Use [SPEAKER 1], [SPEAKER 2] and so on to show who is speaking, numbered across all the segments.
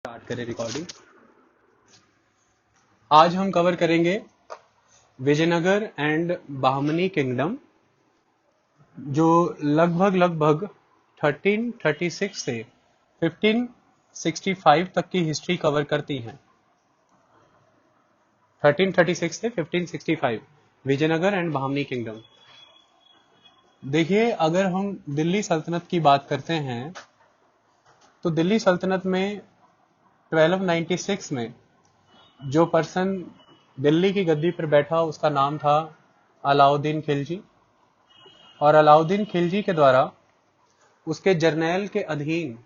[SPEAKER 1] Start करें recording. आज हम कवर करेंगे विजयनगर एंड बहमनी किंगडम, जो लगभग 1336 से 1565 तक की हिस्ट्री कवर करती हैं। 1336 से 1565 विजयनगर एंड बहमनी किंगडम। देखिए, अगर हम दिल्ली सल्तनत की बात करते हैं तो दिल्ली सल्तनत में 1296 में जो पर्सन दिल्ली की गद्दी पर बैठा उसका नाम था अलाउद्दीन खिलजी। और अलाउद्दीन खिलजी के द्वारा उसके जर्नैल के अधीन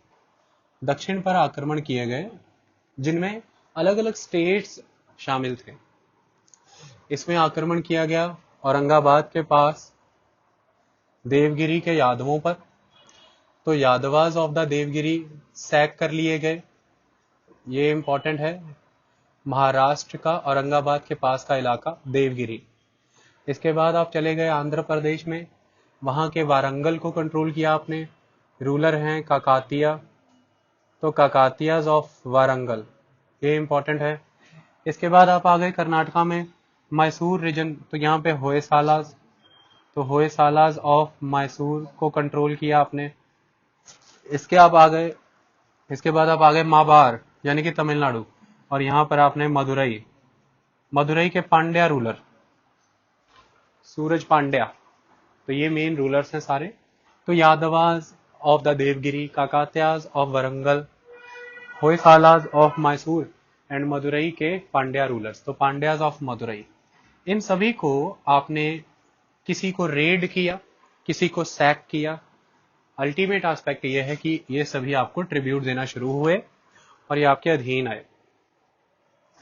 [SPEAKER 1] दक्षिण पर आक्रमण किए गए, जिनमें अलग अलग स्टेट्स शामिल थे। इसमें आक्रमण किया गया औरंगाबाद के पास देवगिरी के यादवों पर, तो Yadavas of the Devagiri sack कर लिए गए। ये इंपॉर्टेंट है, महाराष्ट्र का औरंगाबाद के पास का इलाका देवगिरी। इसके बाद आप चले गए आंध्र प्रदेश में, वहां के वारंगल को कंट्रोल किया आपने। रूलर हैं काकातिया, तो काकातियाज ऑफ वारंगल, ये इंपॉर्टेंट है। इसके बाद आप आ गए कर्नाटका में मैसूर रीजन, तो यहाँ पे होयसालाज, तो होयसालाज ऑफ मैसूर को कंट्रोल किया आपने। इसके बाद आप आ गए माबार यानी कि तमिलनाडु, और यहाँ पर आपने मदुरई के पांड्या रूलर सूरज पांड्या, तो ये मेन रूलर्स हैं सारे। तो Yadavas of the Devagiri, Kakatiyas of Warangal, Hoysalas of Mysore and Madurai के पांड्या रूलर्स, तो पांड्याज ऑफ मदुरई। इन सभी को आपने किसी को रेड किया, किसी को सैक किया। अल्टीमेट एस्पेक्ट ये है कि ये सभी आपको ट्रिब्यूट देना शुरू हुए और ये आपके अधीन आए।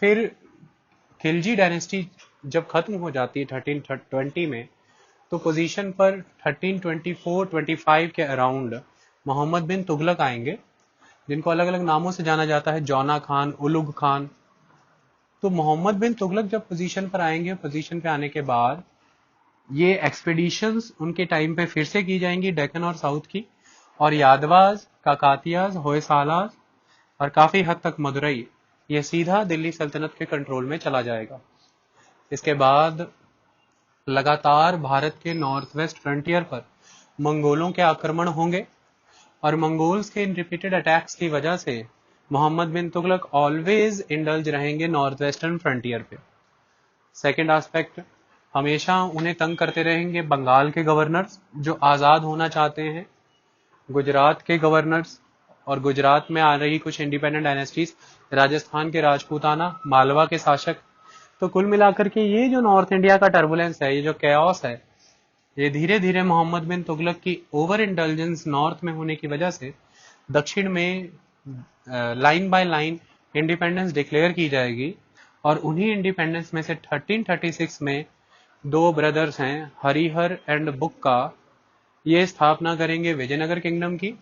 [SPEAKER 1] फिर खिलजी डायनेस्टी जब खत्म हो जाती है 1320 में, तो पोजीशन पर 1324-25 के अराउंड मोहम्मद बिन तुगलक आएंगे, जिनको अलग अलग नामों से जाना जाता है, जौना खान, उलुग खान। तो मोहम्मद बिन तुगलक जब पोजीशन पर आएंगे, पोजीशन पे आने के बाद ये एक्सपेडिशंस उनके टाइम पे फिर से की जाएंगी डेक्कन और साउथ की, और यादवाज, काकातियाज, होयसालाज और काफी हद तक मदुरई, ये सीधा दिल्ली सल्तनत के कंट्रोल में चला जाएगा। इसके बाद लगातार भारत के नॉर्थ वेस्ट फ्रंटियर पर मंगोलों के आक्रमण होंगे, और मंगोल्स के इन रिपीटेड अटैक्स की वजह से मोहम्मद बिन तुगलक ऑलवेज इंडल्ज रहेंगे नॉर्थ वेस्टर्न फ्रंटियर पे। सेकेंड एस्पेक्ट, हमेशा उन्हें तंग करते रहेंगे बंगाल के गवर्नर्स जो आज़ाद होना चाहते हैं, गुजरात के गवर्नर्स, और गुजरात में आ रही कुछ इंडिपेंडेंट डायनेस्टीज, राजस्थान के राजपूताना, मालवा के शासक। तो कुल मिलाकर के ये जो नॉर्थ इंडिया का टर्बुलेंस है, ये जो कैओस है, ये धीरे धीरे मोहम्मद बिन तुगलक की ओवर इंटेलिजेंस नॉर्थ में होने की वजह से दक्षिण में line by line independence declare की जाएगी। और उन्हीं इंडिपेंडेंस में से 1336 में दो ब्रदर्स हैं, हरिहर एंड बुक्का, ये स्थापना करेंगे विजयनगर किंगडम की।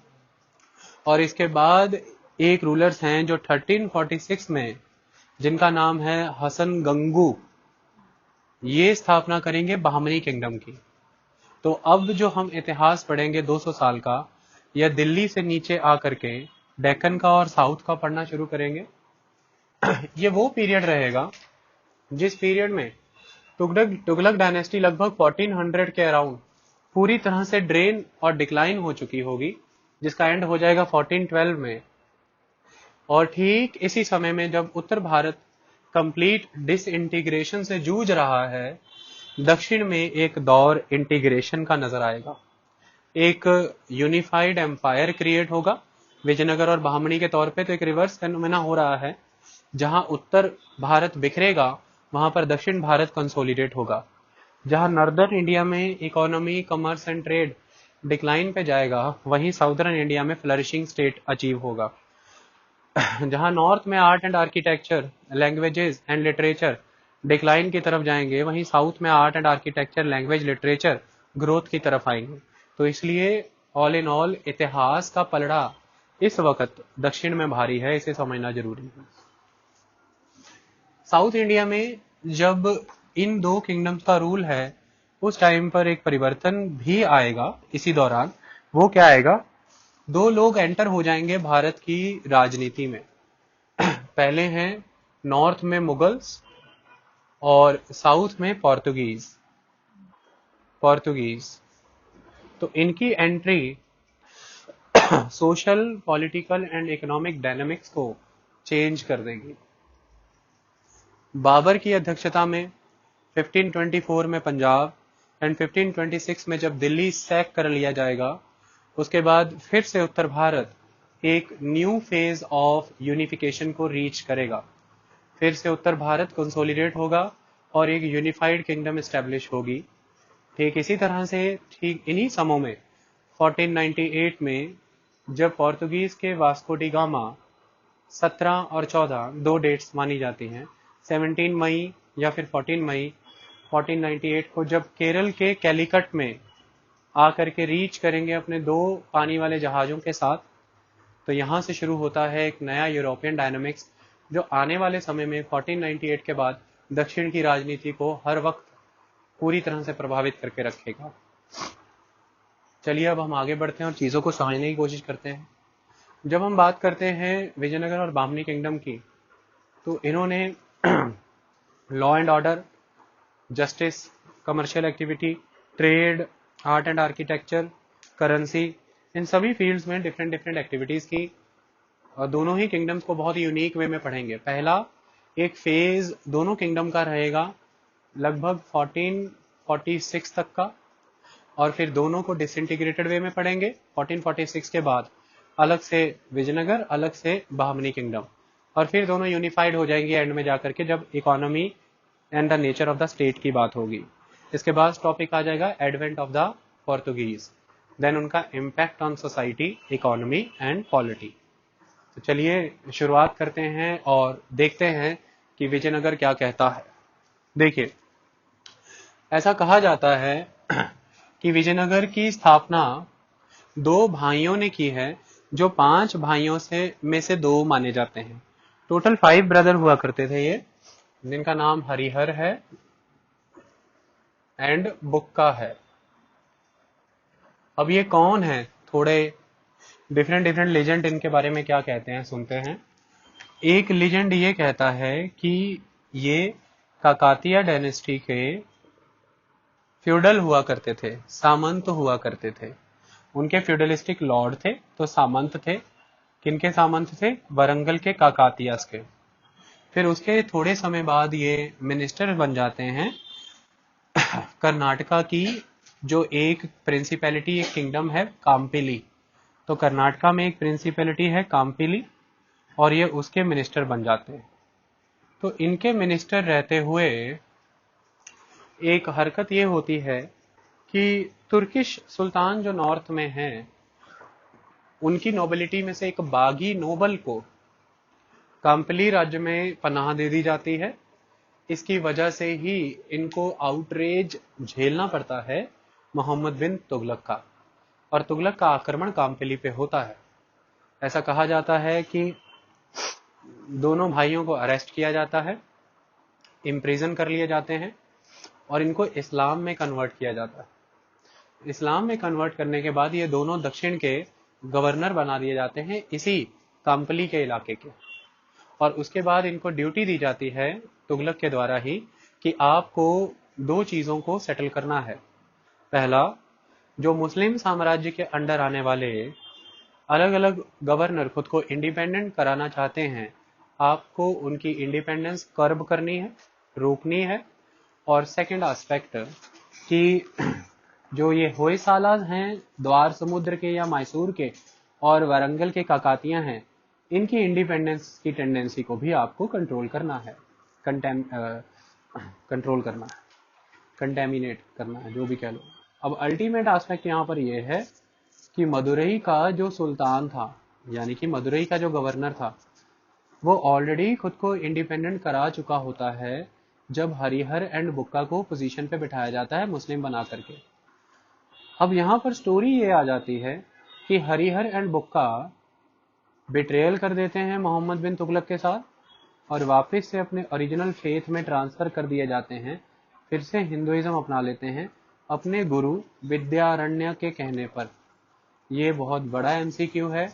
[SPEAKER 1] और इसके बाद एक रूलर्स हैं जो 1346 में, जिनका नाम है हसन गंगू, ये स्थापना करेंगे बहमनी किंगडम की। तो अब जो हम इतिहास पढ़ेंगे 200 साल का, यह दिल्ली से नीचे आकर के डेक्कन का और साउथ का पढ़ना शुरू करेंगे। ये वो पीरियड रहेगा जिस पीरियड में तुगलक डायनेस्टी लगभग 1400 के अराउंड पूरी तरह से ड्रेन और डिक्लाइन हो चुकी होगी, जिसका एंड हो जाएगा 1412 में। और ठीक इसी समय में जब उत्तर भारत कंप्लीट डिसइंटीग्रेशन से जूझ रहा है, दक्षिण में एक दौर इंटीग्रेशन का नजर आएगा। एक यूनिफाइड एम्पायर क्रिएट होगा विजयनगर और बहमनी के तौर पे। तो एक रिवर्स फेनोमेना हो रहा है, जहां उत्तर भारत बिखरेगा वहां पर दक्षिण भारत कंसोलिडेट होगा। जहां नॉर्दर्न इंडिया में economy, commerce and trade decline पे जाएगा, वहीं साउदर्न इंडिया में फ्लरिशिंग स्टेट अचीव होगा। जहां नॉर्थ में art and architecture, languages and literature decline की तरफ जाएंगे, वहीं साउथ में art and architecture, language, literature growth की तरफ आएंगे। तो इसलिए ऑल इन ऑल इतिहास का पलड़ा इस वक्त दक्षिण में भारी है, इसे समझना जरूरी है। साउथ इंडिया में जब इन दो किंगडम्स का रूल है, उस टाइम पर एक परिवर्तन भी आएगा इसी दौरान। वो क्या आएगा? दो लोग एंटर हो जाएंगे भारत की राजनीति में। पहले हैं नॉर्थ में मुगल्स और साउथ में पोर्तुगीज। तो इनकी entry social, political and economic dynamics को चेंज कर देगी। बाबर की अध्यक्षता में 1524 में पंजाब एंड 1526 में जब दिल्ली सैक कर लिया जाएगा, उसके बाद फिर से उत्तर भारत एक न्यू फेज ऑफ यूनिफिकेशन को रीच करेगा। फिर से उत्तर भारत कंसोलिडेट होगा और एक यूनिफाइड किंगडम एस्टेब्लिश होगी। ठीक इसी तरह से ठीक इन्हीं समों में 1498 में जब पोर्तुगीज के वास्को डी गामा 17 और 14 दो डेट्स मानी जाती हैं, 17 मई या फिर 14 मई 1498 को जब केरल के कैलीकट में आकर के रीच करेंगे अपने दो पानी वाले जहाजों के साथ, तो यहां से शुरू होता है एक नया यूरोपियन डायनामिक्स जो आने वाले समय में 1498 के बाद दक्षिण की राजनीति को हर वक्त पूरी तरह से प्रभावित करके रखेगा। चलिए अब हम आगे बढ़ते हैं और चीजों को समझने की कोशिश करते हैं। जब हम बात करते हैं विजयनगर और बामनी किंगडम की, तो इन्होंने law and order, justice, commercial activity, trade, art and architecture, currency, इन सभी फील्ड्स में डिफरेंट डिफरेंट एक्टिविटीज की। और दोनों ही किंगडम्स को बहुत ही यूनिक वे में पढ़ेंगे। पहला एक फेज दोनों किंगडम का रहेगा लगभग 1446 तक का, और फिर दोनों को डिसइंटीग्रेटेड वे में पढ़ेंगे 1446 के बाद, अलग से विजयनगर, अलग से बहमनी किंगडम, और फिर दोनों यूनिफाइड हो जाएंगे एंड में जाकर के जब economy and the nature of the state की बात होगी। इसके बाद टॉपिक आ जाएगा advent of the Portuguese, then उनका impact on society, economy and polity. तो चलिए शुरुआत करते हैं और देखते हैं कि विजयनगर क्या कहता है। देखिए, ऐसा कहा जाता है कि विजयनगर की स्थापना दो भाइयों ने की है, जो 5 भाइयों में से 2 माने जाते हैं। टोटल 5 ब्रदर हुआ करते थे ये, जिनका नाम हरिहर है एंड बुक्का है। अब ये कौन है, थोड़े डिफरेंट डिफरेंट लेजेंड इनके बारे में क्या कहते हैं सुनते हैं। एक लेजेंड ये कहता है कि ये काकातिया डायनेस्टी के फ्यूडल हुआ करते थे, सामंत हुआ करते थे। उनके फ्यूडलिस्टिक लॉर्ड थे, तो सामंत थे। किनके सामंत थे? वरंगल के काकातियास के। फिर उसके थोड़े समय बाद ये मिनिस्टर बन जाते हैं कर्नाटका की, जो एक प्रिंसिपैलिटी, एक किंगडम है काम्पिली। तो कर्नाटका में एक प्रिंसिपैलिटी है काम्पिली, और ये उसके मिनिस्टर बन जाते हैं। तो इनके मिनिस्टर रहते हुए एक हरकत ये होती है कि तुर्किश सुल्तान जो नॉर्थ में हैं, उनकी नोबिलिटी में से एक बागी नोबल को काम्पिली राज्य में पनाह दे दी जाती है। इसकी वजह से ही इनको आउटरेज झेलना पड़ता है मोहम्मद बिन तुगलक का, और तुगलक का आक्रमण काम्पिली पे होता है। ऐसा कहा जाता है कि दोनों भाइयों को अरेस्ट किया जाता है, इम्प्रिजन कर लिए जाते हैं, और इनको इस्लाम में कन्वर्ट किया जाता है। इस्लाम में कन्वर्ट करने के बाद ये दोनों दक्षिण के गवर्नर बना दिए जाते हैं इसी काम्पली के इलाके के। और उसके बाद इनको ड्यूटी दी जाती है तुगलक के द्वारा ही कि आपको 2 चीजों को सेटल करना है। पहला, जो मुस्लिम साम्राज्य के अंडर आने वाले अलग अलग गवर्नर खुद को इंडिपेंडेंट कराना चाहते हैं, आपको उनकी इंडिपेंडेंस कर्ब करनी है, रोकनी है। और सेकंड एस्पेक्ट कि जो ये होयसालास हैं द्वार समुद्र के या मैसूर के और वारंगल के काकातियां हैं, इनकी इंडिपेंडेंस की टेंडेंसी को भी आपको कंट्रोल करना है, कंट्रोल करना है, कंटेमिनेट करना है, जो भी कह लो। अब अल्टीमेट एस्पेक्ट यहाँ पर यह है कि मदुरई का जो सुल्तान था, यानी कि मदुरई का जो गवर्नर था, वो ऑलरेडी खुद को इंडिपेंडेंट करा चुका होता है जब हरिहर एंड बुक्का को पोजीशन पे बिठाया जाता है मुस्लिम बना करके। अब यहाँ पर स्टोरी ये आ जाती है कि हरिहर एंड बुक्का बिट्रेयल कर देते हैं मोहम्मद बिन तुगलक के साथ, और वापस से अपने ओरिजिनल फेथ में ट्रांसफर कर दिए जाते हैं, फिर से हिंदुइज्म अपना लेते हैं अपने गुरु विद्यारण्य के कहने पर। ये बहुत बड़ा एमसीक्यू है,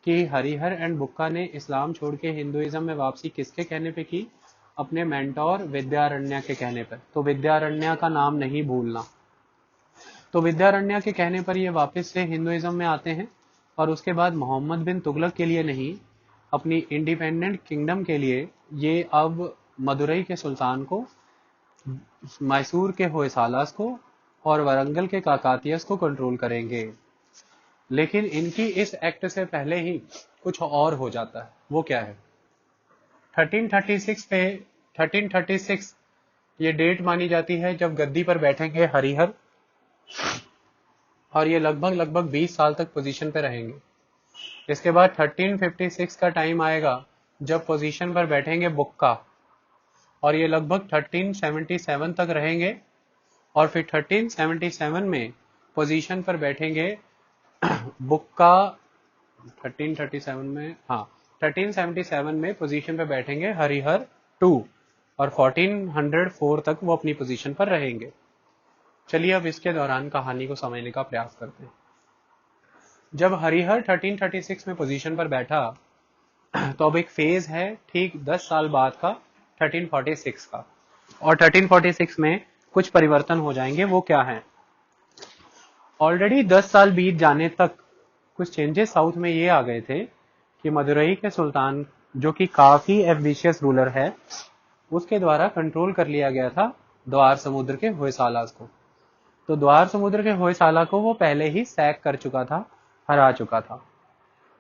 [SPEAKER 1] कि हरिहर एंड बुक्का ने इस्लाम छोड़ के हिंदुइज्म में वापसी किसके कहने पे की? अपने मेंटोर विद्यारण्य के कहने पर। तो विद्यारण्य का नाम नहीं भूलना। तो विद्यारण्य के कहने पर ये वापस से हिंदुइज्म में आते हैं और उसके बाद मोहम्मद बिन तुगलक के लिए नहीं, अपनी इंडिपेंडेंट किंगडम के लिए ये अब मदुरई के सुल्तान को, मैसूर के होयसालास को और वरंगल के काकातियस को कंट्रोल करेंगे। लेकिन इनकी इस एक्ट से पहले ही कुछ और हो जाता है। वो क्या है? 1336 ये डेट मानी जाती है जब गद्दी पर बैठेंगे हरिहर, और ये लगभग 20 साल तक पोजीशन पे रहेंगे। इसके बाद 1356 का टाइम आएगा जब पोजीशन पर बैठेंगे बुक्का, और ये लगभग 1377 तक रहेंगे, और फिर 1377 में पोजीशन पर बैठेंगे बुक्का। 1377 में पोजीशन पर बैठेंगे हरिहर 2, और 1404 तक वो अपनी पोजीशन पर रहेंगे। चलिए अब इसके दौरान कहानी को समझने का प्रयास करते हैं। जब हरिहर 1336 में पोजीशन पर बैठा तो अब एक फेज है ठीक 10 साल बाद का 1346 का, और 1346 में कुछ परिवर्तन हो जाएंगे। वो क्या है? ऑलरेडी 10 साल बीत जाने तक कुछ चेंजेस साउथ में ये आ गए थे कि मदुरई के सुल्तान, जो कि काफी एम्बिशियस रूलर है, उसके द्वारा कंट्रोल कर लिया गया था द्वार समुद्र के होयसालास को। तो द्वार समुद्र के होयसाला को वो पहले ही सैक कर चुका था, हरा चुका था।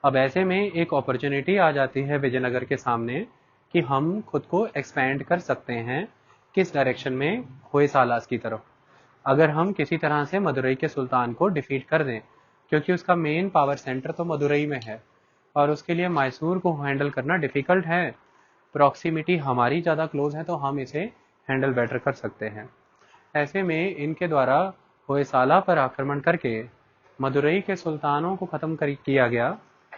[SPEAKER 1] अब ऐसे में एक अपॉर्चुनिटी आ जाती है विजयनगर के सामने कि हम खुद को एक्सपैंड कर सकते हैं। किस डायरेक्शन में? होयसालास की तरफ। अगर हम किसी तरह से मदुरई के सुल्तान को डिफीट कर दें, क्योंकि उसका मेन पावर सेंटर तो मदुरई में है और उसके लिए मैसूर को हैंडल करना डिफिकल्ट है। प्रॉक्सिमिटी हमारी ज़्यादा क्लोज है तो हम इसे हैंडल बेटर कर सकते हैं। ऐसे में इनके द्वारा होयसाला पर आक्रमण करके मदुरई के सुल्तानों को खत्म किया गया,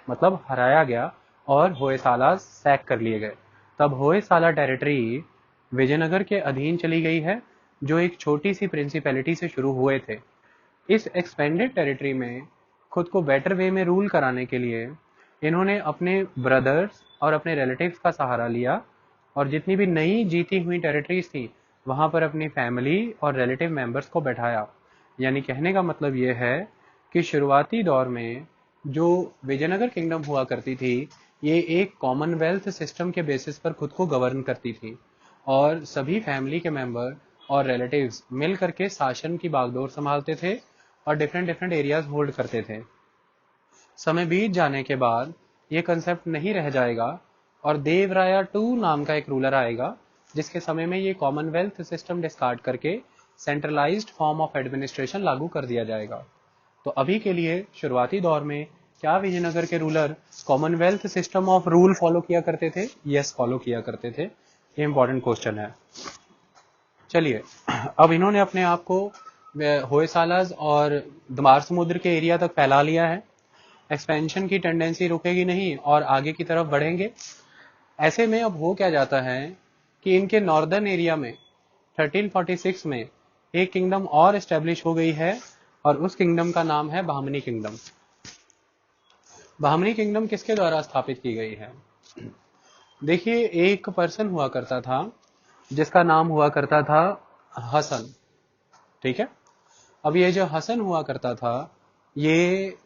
[SPEAKER 1] मतलब हराया गया, और होयसाला सैक कर लिए गए। तब होयसाला टेरिटरी विजयनगर के अधीन चली गई है, जो एक छोटी सी प्रिंसिपैलिटी से शुरू हुए थे। इस एक्सपेंडेड टेरिटरी में खुद को बेटर वे में रूल कराने के लिए इन्होंने अपने ब्रदर्स और अपने रिलेटिव्स का सहारा लिया, और जितनी भी नई जीती हुई टेरिटरीज थी वहां पर अपनी फैमिली और रिलेटिव मेंबर्स को बैठाया। यानी कहने का मतलब ये है कि शुरुआती दौर में जो विजयनगर किंगडम हुआ करती थी, ये एक कॉमनवेल्थ सिस्टम के बेसिस पर खुद को गवर्न करती थी, और सभी फैमिली के मेंबर और रिलेटिव्स मिल करके शासन की बागडोर संभालते थे और डिफरेंट एरियाज होल्ड करते थे। समय बीत जाने के बाद ये कंसेप्ट नहीं रह जाएगा और देवराया 2 नाम का एक रूलर आएगा, जिसके समय में ये कॉमनवेल्थ सिस्टम डिस्कार्ड करके सेंट्रलाइज्ड फॉर्म ऑफ एडमिनिस्ट्रेशन लागू कर दिया जाएगा। तो अभी के लिए शुरुआती दौर में क्या विजयनगर के ruler Commonwealth system of rule follow किया करते थे? यस, फॉलो किया करते थे। ये इंपॉर्टेंट क्वेश्चन है। चलिए, अब इन्होंने अपने आप को होयसालास और द्वार समुद्र के एरिया तक फैला लिया है। एक्सपेंशन की टेंडेंसी रुकेगी नहीं और आगे की तरफ बढ़ेंगे। ऐसे में अब हो क्या जाता है कि इनके नॉर्दर्न एरिया में 1346 में एक किंगडम और एस्टेब्लिश हो गई है, और उस किंगडम का नाम है बहमनी किंगडम। बहमनी किंगडम किसके द्वारा स्थापित की गई है? देखिए, एक पर्सन हुआ करता था जिसका नाम हुआ करता था हसन। ठीक है। अब ये जो हसन हुआ करता था, ये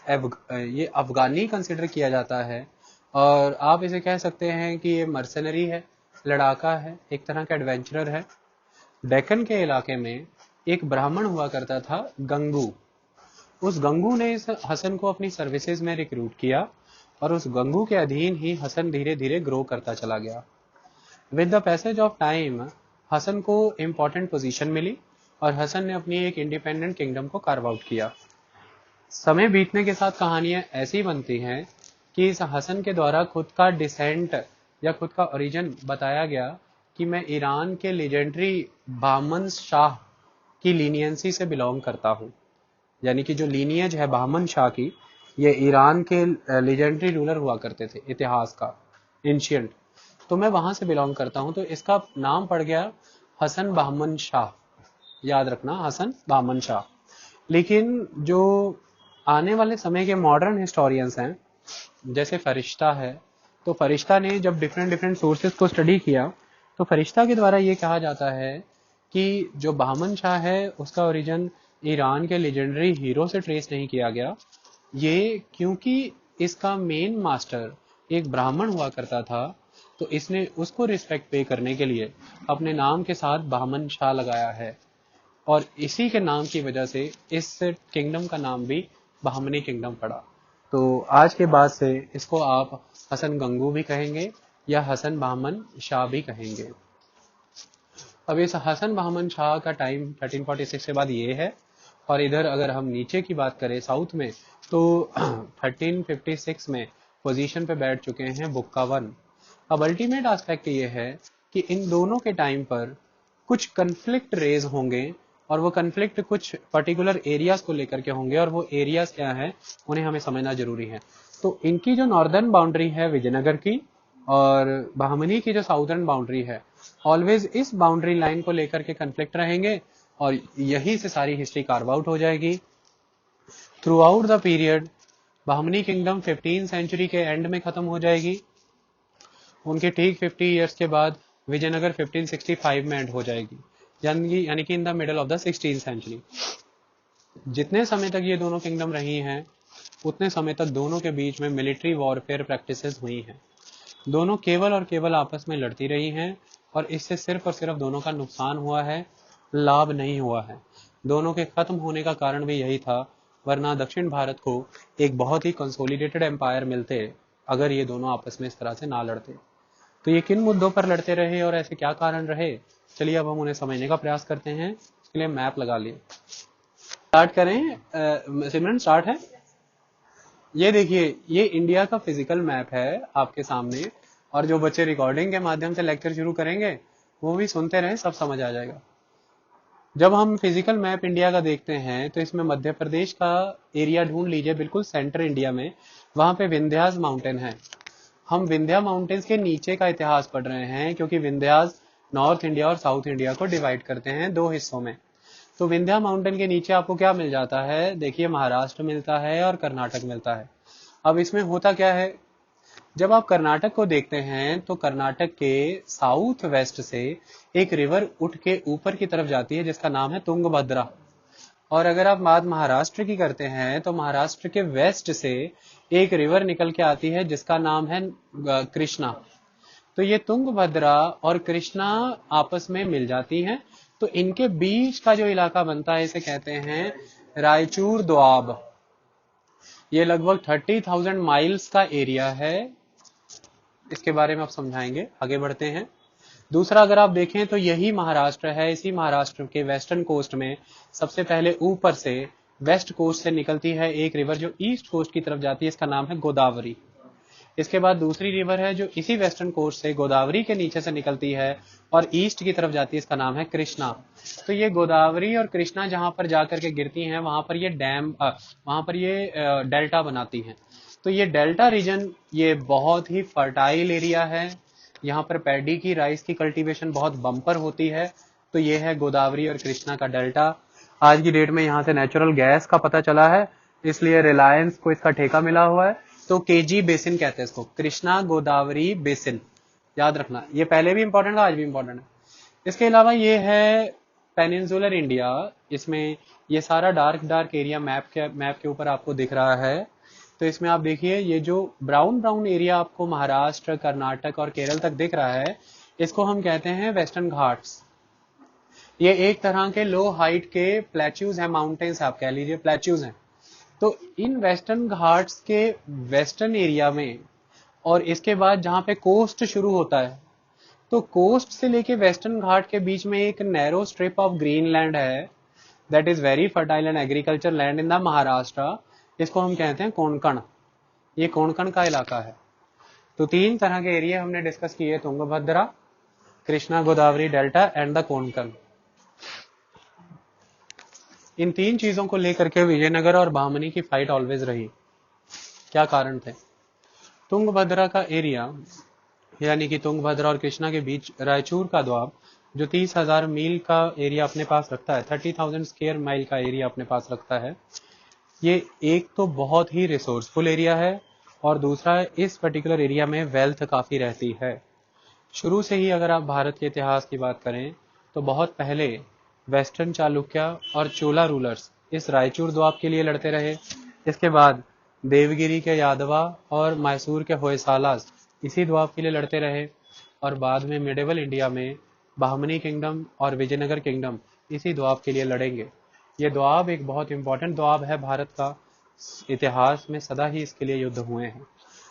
[SPEAKER 1] अफगानी कंसिडर किया जाता है, और आप इसे कह सकते हैं कि ये मर्सनरी है, लड़ाका है, एक तरह का एडवेंचरर है। डेक्कन के इलाके में एक ब्राह्मण हुआ करता था गंगू। उस गंगू ने इस हसन को अपनी सर्विसेज में रिक्रूट किया, और उस गंगू के अधीन ही हसन धीरे धीरे ग्रो करता चला गया। With the passage of time Hasan को इम्पोर्टेंट पोजीशन मिली और हसन ने अपनी एक इंडिपेंडेंट किंगडम को कार्व आउट किया। समय बीतने के साथ कहानियां ऐसी बनती हैं कि इस हसन के द्वारा खुद का डिसेंट या खुद का ओरिजिन बताया गया कि मैं ईरान के लेजेंडरी बहमन शाह की लीनियंसी से बिलोंग करता हूँ। यानी कि जो लीनियज है बहमन शाह की, ये ईरान के लेजेंडरी रूलर हुआ करते थे इतिहास का, एंशियंट। तो मैं वहां से बिलोंग करता हूं, तो इसका नाम पड़ गया हसन बहमन शाह। याद रखना, हसन बहमन शाह। लेकिन जो आने वाले समय के मॉडर्न हिस्टोरियंस हैं, जैसे फरिश्ता है, तो फरिश्ता ने जब डिफरेंट डिफरेंट सोर्सेज को स्टडी किया, तो फरिश्ता के द्वारा ये कहा जाता है कि जो बहमन शाह है उसका ओरिजिन ईरान के लेजेंडरी हीरो से ट्रेस नहीं किया गया। ये क्योंकि इसका मेन मास्टर एक ब्राह्मण हुआ करता था, तो इसने उसको रिस्पेक्ट पे करने के लिए अपने नाम के साथ बहमन शाह लगाया है, और इसी के नाम की वजह से इस किंगडम का नाम भी बहमनी किंगडम पड़ा। तो आज के बाद से इसको आप हसन गंगू भी कहेंगे या हसन बहमन शाह भी कहेंगे। अब इस हसन बहमन शाह का टाइम 1346 के बाद ये है, और इधर अगर हम नीचे की बात करें साउथ में, तो 1356 में पोजीशन पे बैठ चुके हैं बुक्का वन। अब अल्टीमेट एस्पेक्ट ये है कि इन दोनों के टाइम पर कुछ कन्फ्लिक्ट रेज होंगे, और वो कन्फ्लिक्ट कुछ पर्टिकुलर एरियाज को लेकर के होंगे, और वो एरियाज क्या हैं उन्हें हमें समझना जरूरी है। तो इनकी जो नॉर्दर्न बाउंड्री है विजयनगर की, और बहमनी की जो साउदर्न बाउंड्री है, ऑलवेज इस बाउंड्री लाइन को लेकर के कन्फ्लिक्ट रहेंगे, और यहीं से सारी हिस्ट्री कार्व आउट हो जाएगी। Throughout the period Bahmani kingdom 15th century के एंड में खत्म हो जाएगी। उनके ठीक 50 ईयर्स के बाद विजयनगर 1565 में एंड हो जाएगी, यानी कि in the middle of the 16th century. जितने समय तक ये दोनों किंगडम रही हैं, उतने समय तक दोनों के बीच में मिलिट्री वॉरफेयर प्रैक्टिसेस हुई हैं। दोनों केवल और केवल आपस में लड़ती रही हैं, और इससे सिर्फ और सिर्फ दोनों का नुकसान हुआ है, लाभ नहीं हुआ है। दोनों के खत्म होने का कारण भी यही था, वरना दक्षिण भारत को एक बहुत ही कंसोलिडेटेड एम्पायर मिलते अगर ये दोनों आपस में इस तरह से ना लड़ते। तो ये किन मुद्दों पर लड़ते रहे और ऐसे क्या कारण रहे, चलिए अब हम उन्हें समझने का प्रयास करते हैं। इसके लिए मैप लगा लिए, स्टार्ट करें। सिमरन स्टार्ट है। ये देखिए, ये इंडिया का फिजिकल मैप है आपके सामने, और जो बच्चे रिकॉर्डिंग के माध्यम से लेक्चर शुरू करेंगे वो भी सुनते रहें, सब समझ आ जाएगा। जब हम फिजिकल मैप इंडिया का देखते हैं, तो इसमें मध्य प्रदेश का एरिया ढूंढ लीजिए, बिल्कुल सेंटर इंडिया में, वहां पे विंध्यास माउंटेन है। हम विंध्या माउंटेन्स के नीचे का इतिहास पढ़ रहे हैं, क्योंकि विंध्यास नॉर्थ इंडिया और साउथ इंडिया को डिवाइड करते हैं दो हिस्सों में। तो विंध्या माउंटेन के नीचे आपको क्या मिल जाता है, देखिए महाराष्ट्र मिलता है और कर्नाटक मिलता है। अब इसमें होता क्या है, जब आप कर्नाटक को देखते हैं, तो कर्नाटक के साउथ वेस्ट से एक रिवर उठ के ऊपर की तरफ जाती है जिसका नाम है तुंगभद्रा। और अगर आप बात महाराष्ट्र की करते हैं, तो महाराष्ट्र के वेस्ट से एक रिवर निकल के आती है जिसका नाम है कृष्णा। तो ये तुंगभद्रा और कृष्णा आपस में मिल जाती हैं, तो इनके बीच का जो इलाका बनता है इसे कहते हैं रायचूर दोआब। ये लगभग 30,000 माइल्स का एरिया है। इसके बारे में आप समझाएंगे, आगे बढ़ते हैं। दूसरा अगर आप देखें तो यही महाराष्ट्र है, इसी महाराष्ट्र के वेस्टर्न कोस्ट में सबसे पहले ऊपर से वेस्ट कोस्ट से निकलती है एक रिवर जो ईस्ट कोस्ट की तरफ जाती है, इसका नाम है गोदावरी। इसके बाद दूसरी रिवर है जो इसी वेस्टर्न कोस्ट से गोदावरी के नीचे से निकलती है और ईस्ट की तरफ जाती है, इसका नाम है कृष्णा। तो ये गोदावरी और कृष्णा जहां पर जाकर के गिरती हैं, वहां पर ये डेल्टा बनाती हैं। तो ये डेल्टा रीजन ये बहुत ही फर्टाइल एरिया है, यहाँ पर पैडी की, राइस की कल्टीवेशन बहुत बम्पर होती है। तो ये है गोदावरी और कृष्णा का डेल्टा। आज की डेट में यहाँ से नेचुरल गैस का पता चला है, इसलिए रिलायंस को इसका ठेका मिला हुआ है। तो केजी बेसिन कहते हैं इसको, कृष्णा गोदावरी बेसिन, याद रखना। ये पहले भी इंपॉर्टेंट था, आज भी इंपॉर्टेंट है। इसके अलावा ये है पेनिनसुलर इंडिया। इसमें ये सारा डार्क एरिया मैप के ऊपर आपको दिख रहा है। तो इसमें आप देखिए, ये जो ब्राउन एरिया आपको महाराष्ट्र, कर्नाटक और केरल तक दिख रहा है, इसको हम कहते हैं वेस्टर्न घाट्स। ये एक तरह के लो हाइट के प्लेच्यूज हैं, माउंटेन्स आप कह लीजिए, प्लेच्यूज हैं। तो इन वेस्टर्न घाट्स के वेस्टर्न एरिया में, और इसके बाद जहां पे कोस्ट शुरू होता है, तो कोस्ट से लेके वेस्टर्न घाट के बीच में एक narrow strip of green land है, that is very fertile and agriculture land in the Maharashtra. इसको हम कहते हैं कोंकण। ये कोंकण का इलाका है। तो तीन तरह के एरिया हमने डिस्कस किए, Tungabhadra, Krishna Godavari delta and the Konkan. इन तीन चीजों को लेकर के विजयनगर और बहमनी की फाइट ऑलवेज रही। क्या कारण थे? तुंगभद्रा का एरिया, यानी कि तुंगभद्रा और कृष्णा के बीच रायचूर का द्वाब, जो 30,000 मील का एरिया अपने पास रखता है, 30,000 स्क्वायर माइल का एरिया अपने पास रखता है, ये एक तो बहुत ही रिसोर्सफुल एरिया है, और दूसरा इस पर्टिकुलर एरिया में वेल्थ काफ़ी रहती है। शुरू से ही अगर आप भारत के इतिहास की बात करें तो बहुत पहले वेस्टर्न चालुक्य और चोला रूलर्स इस रायचूर द्वीप के लिए लड़ते रहे। इसके बाद देवगिरी के यादवा और मैसूर के होयसालास इसी द्वीप के लिए लड़ते रहे, और बाद में मिडेवल इंडिया में बहमनी किंगडम और विजयनगर किंगडम इसी द्वीप के लिए लड़ेंगे। ये द्वीप एक बहुत इंपॉर्टेंट द्वीप है भारत का, इतिहास में सदा ही इसके लिए युद्ध हुए हैं।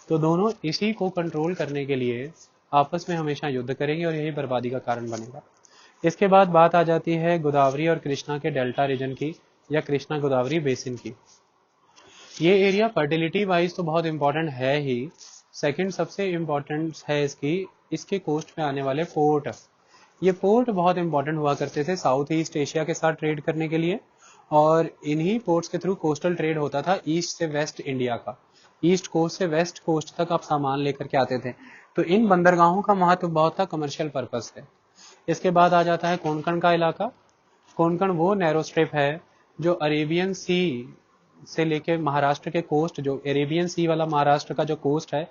[SPEAKER 1] तो दोनों इसी को कंट्रोल करने के लिए आपस में हमेशा युद्ध करेंगे और यही बर्बादी का कारण बनेगा। इसके बाद बात आ जाती है गोदावरी और कृष्णा के डेल्टा रीजन की, या कृष्णा गोदावरी बेसिन की। ये एरिया फर्टिलिटी वाइज तो बहुत इंपॉर्टेंट है ही, सेकंड सबसे इंपॉर्टेंट है इसके कोस्ट पे आने वाले पोर्ट। ये पोर्ट बहुत इंपॉर्टेंट हुआ करते थे साउथ ईस्ट एशिया के साथ ट्रेड करने के लिए, और इन्हीं पोर्ट्स के थ्रू कोस्टल ट्रेड होता था ईस्ट से वेस्ट इंडिया का। ईस्ट कोस्ट से वेस्ट कोस्ट तक आप सामान लेकर के आते थे, तो इन बंदरगाहों का महत्व बहुत था कमर्शियल पर्पस से। इसके बाद आ जाता है कोंकण का इलाका। कोंकण वो नैरो स्ट्रिप है जो अरेबियन सी से लेके महाराष्ट्र के कोस्ट, जो अरेबियन सी वाला महाराष्ट्र का जो कोस्ट है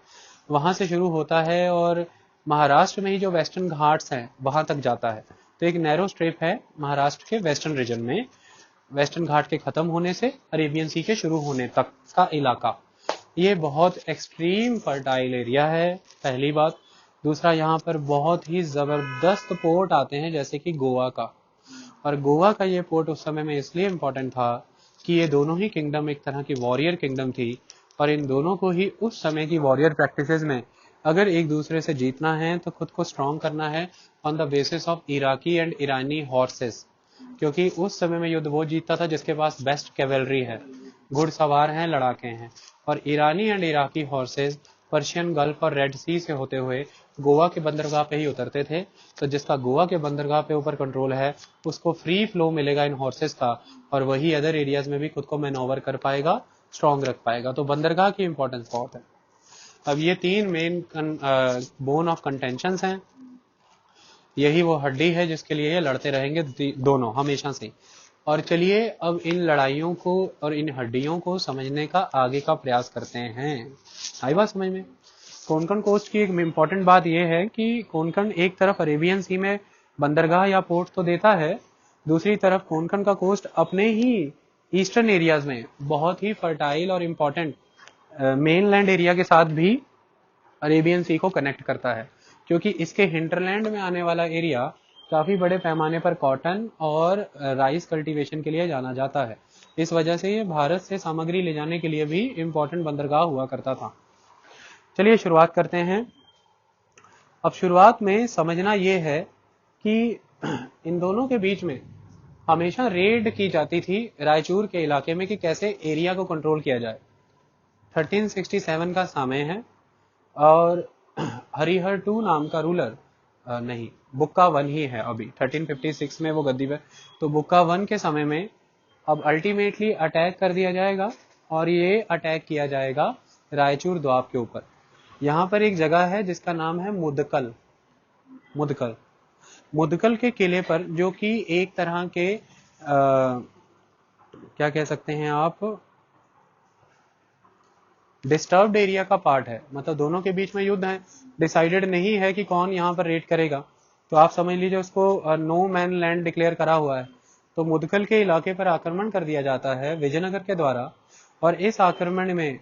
[SPEAKER 1] वहां से शुरू होता है और महाराष्ट्र में ही जो वेस्टर्न घाट्स हैं वहां तक जाता है। तो एक नैरो स्ट्रिप है महाराष्ट्र के वेस्टर्न रीजन में, वेस्टर्न घाट के खत्म होने से अरेबियन सी के शुरू होने तक का इलाका। ये बहुत एक्सट्रीम फर्टाइल एरिया है, पहली बात। दूसरा, यहाँ पर बहुत ही जबरदस्त पोर्ट आते हैं जैसे कि गोवा का, और गोवा का ये पोर्ट उस समय में इसलिए इम्पोर्टेंट था कि ये दोनों ही किंगडम एक तरह की वॉरियर किंगडम थी, और इन दोनों को ही उस समय की वॉरियर प्रैक्टिसेस में अगर एक दूसरे से जीतना है तो खुद को स्ट्रॉन्ग करना है on the basis of Iraqi and Irani horses, क्योंकि उस समय में युद्ध वो जीतता था जिसके पास बेस्ट कैवेलरी है, घुड़सवार हैं, लड़ाके हैं। और ईरानी and Iraqi horses Persian Gulf और रेड सी से होते हुए गोवा के बंदरगाह पे ही उतरते थे। तो जिसका गोवा के बंदरगाह पे ऊपर कंट्रोल है उसको फ्री फ्लो मिलेगा इन हॉर्सेस का, और वही अदर एरियाज में भी खुद को मैनोवर कर पाएगा, स्ट्रॉन्ग रख पाएगा। तो बंदरगाह की इंपॉर्टेंस बहुत है। अब ये तीन मेन बोन ऑफ कंटेंशन हैं, यही वो हड्डी है जिसके लिए ये लड़ते रहेंगे दोनों हमेशा से। और चलिए अब इन लड़ाइयों को और इन हड्डियों को समझने का आगे का प्रयास करते हैं। आई बात समझ में? कोंकण कोस्ट की एक इम्पॉर्टेंट बात यह है कि कोंकण एक तरफ अरेबियन सी में बंदरगाह या पोर्ट तो देता है, दूसरी तरफ कोंकण का कोस्ट अपने ही ईस्टर्न एरियाज में बहुत ही फर्टाइल और इम्पॉर्टेंट मेनलैंड एरिया के साथ भी अरेबियन सी को कनेक्ट करता है, क्योंकि इसके हिंटरलैंड में आने वाला एरिया काफी बड़े पैमाने पर कॉटन और राइस कल्टीवेशन के लिए जाना जाता है। इस वजह से ये भारत से सामग्री ले जाने के लिए भी इम्पोर्टेंट बंदरगाह हुआ करता था। चलिए शुरुआत करते हैं। अब शुरुआत में समझना ये है कि इन दोनों के बीच में हमेशा रेड की जाती थी रायचूर के इलाके में कि कैसे एरिया को कंट्रोल किया जाए। 1367 का समय है और हरिहर टू नाम का रूलर नहीं, बुक्का वन ही है अभी, 1356 में वो गद्दी पे। तो बुक्का वन के समय में अब अल्टीमेटली अटैक कर दिया जाएगा, और ये अटैक किया जाएगा रायचूर द्वीप के ऊपर। यहाँ पर एक जगह है जिसका नाम है मुदकल। मुदकल मुदकल के किले पर, जो कि एक तरह के क्या कह सकते हैं आप, डिस्टर्ब्ड एरिया का पार्ट है। मतलब दोनों के बीच में युद्ध है, डिसाइडेड नहीं है कि कौन यहाँ पर रेड करेगा, तो आप समझ लीजिए उसको नो मैन लैंड डिक्लेयर करा हुआ है। तो मुदकल के इलाके पर आक्रमण कर दिया जाता है विजयनगर के द्वारा, और इस आक्रमण में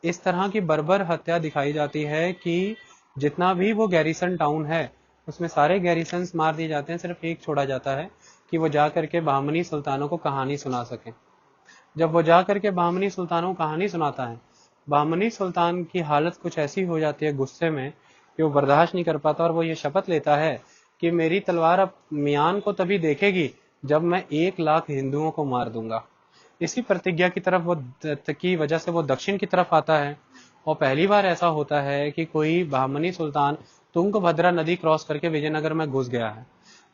[SPEAKER 1] इस तरह की बर्बर हत्या दिखाई जाती है कि जितना भी वो गैरिसन टाउन है उसमें सारे गैरिसन्स मार दिए जाते हैं, सिर्फ एक छोड़ा जाता है कि वो जा करके बहमनी सुल्तानों को कहानी सुना सके। जब वो जा करके बहमनी सुल्तानों को कहानी सुनाता है, बहमनी सुल्तान की हालत कुछ ऐसी हो जाती है गुस्से में कि वो बर्दाश्त नहीं कर पाता, और वो ये शपथ लेता है कि मेरी तलवार अब मियान को तभी देखेगी जब मैं 1 लाख हिंदुओं को मार दूंगा। इसी प्रतिज्ञा की तरफ वो की वजह से वो दक्षिण की तरफ आता है, और पहली बार ऐसा होता है कि कोई बहमनी सुल्तान तुंगभद्रा नदी क्रॉस करके विजयनगर में घुस गया है।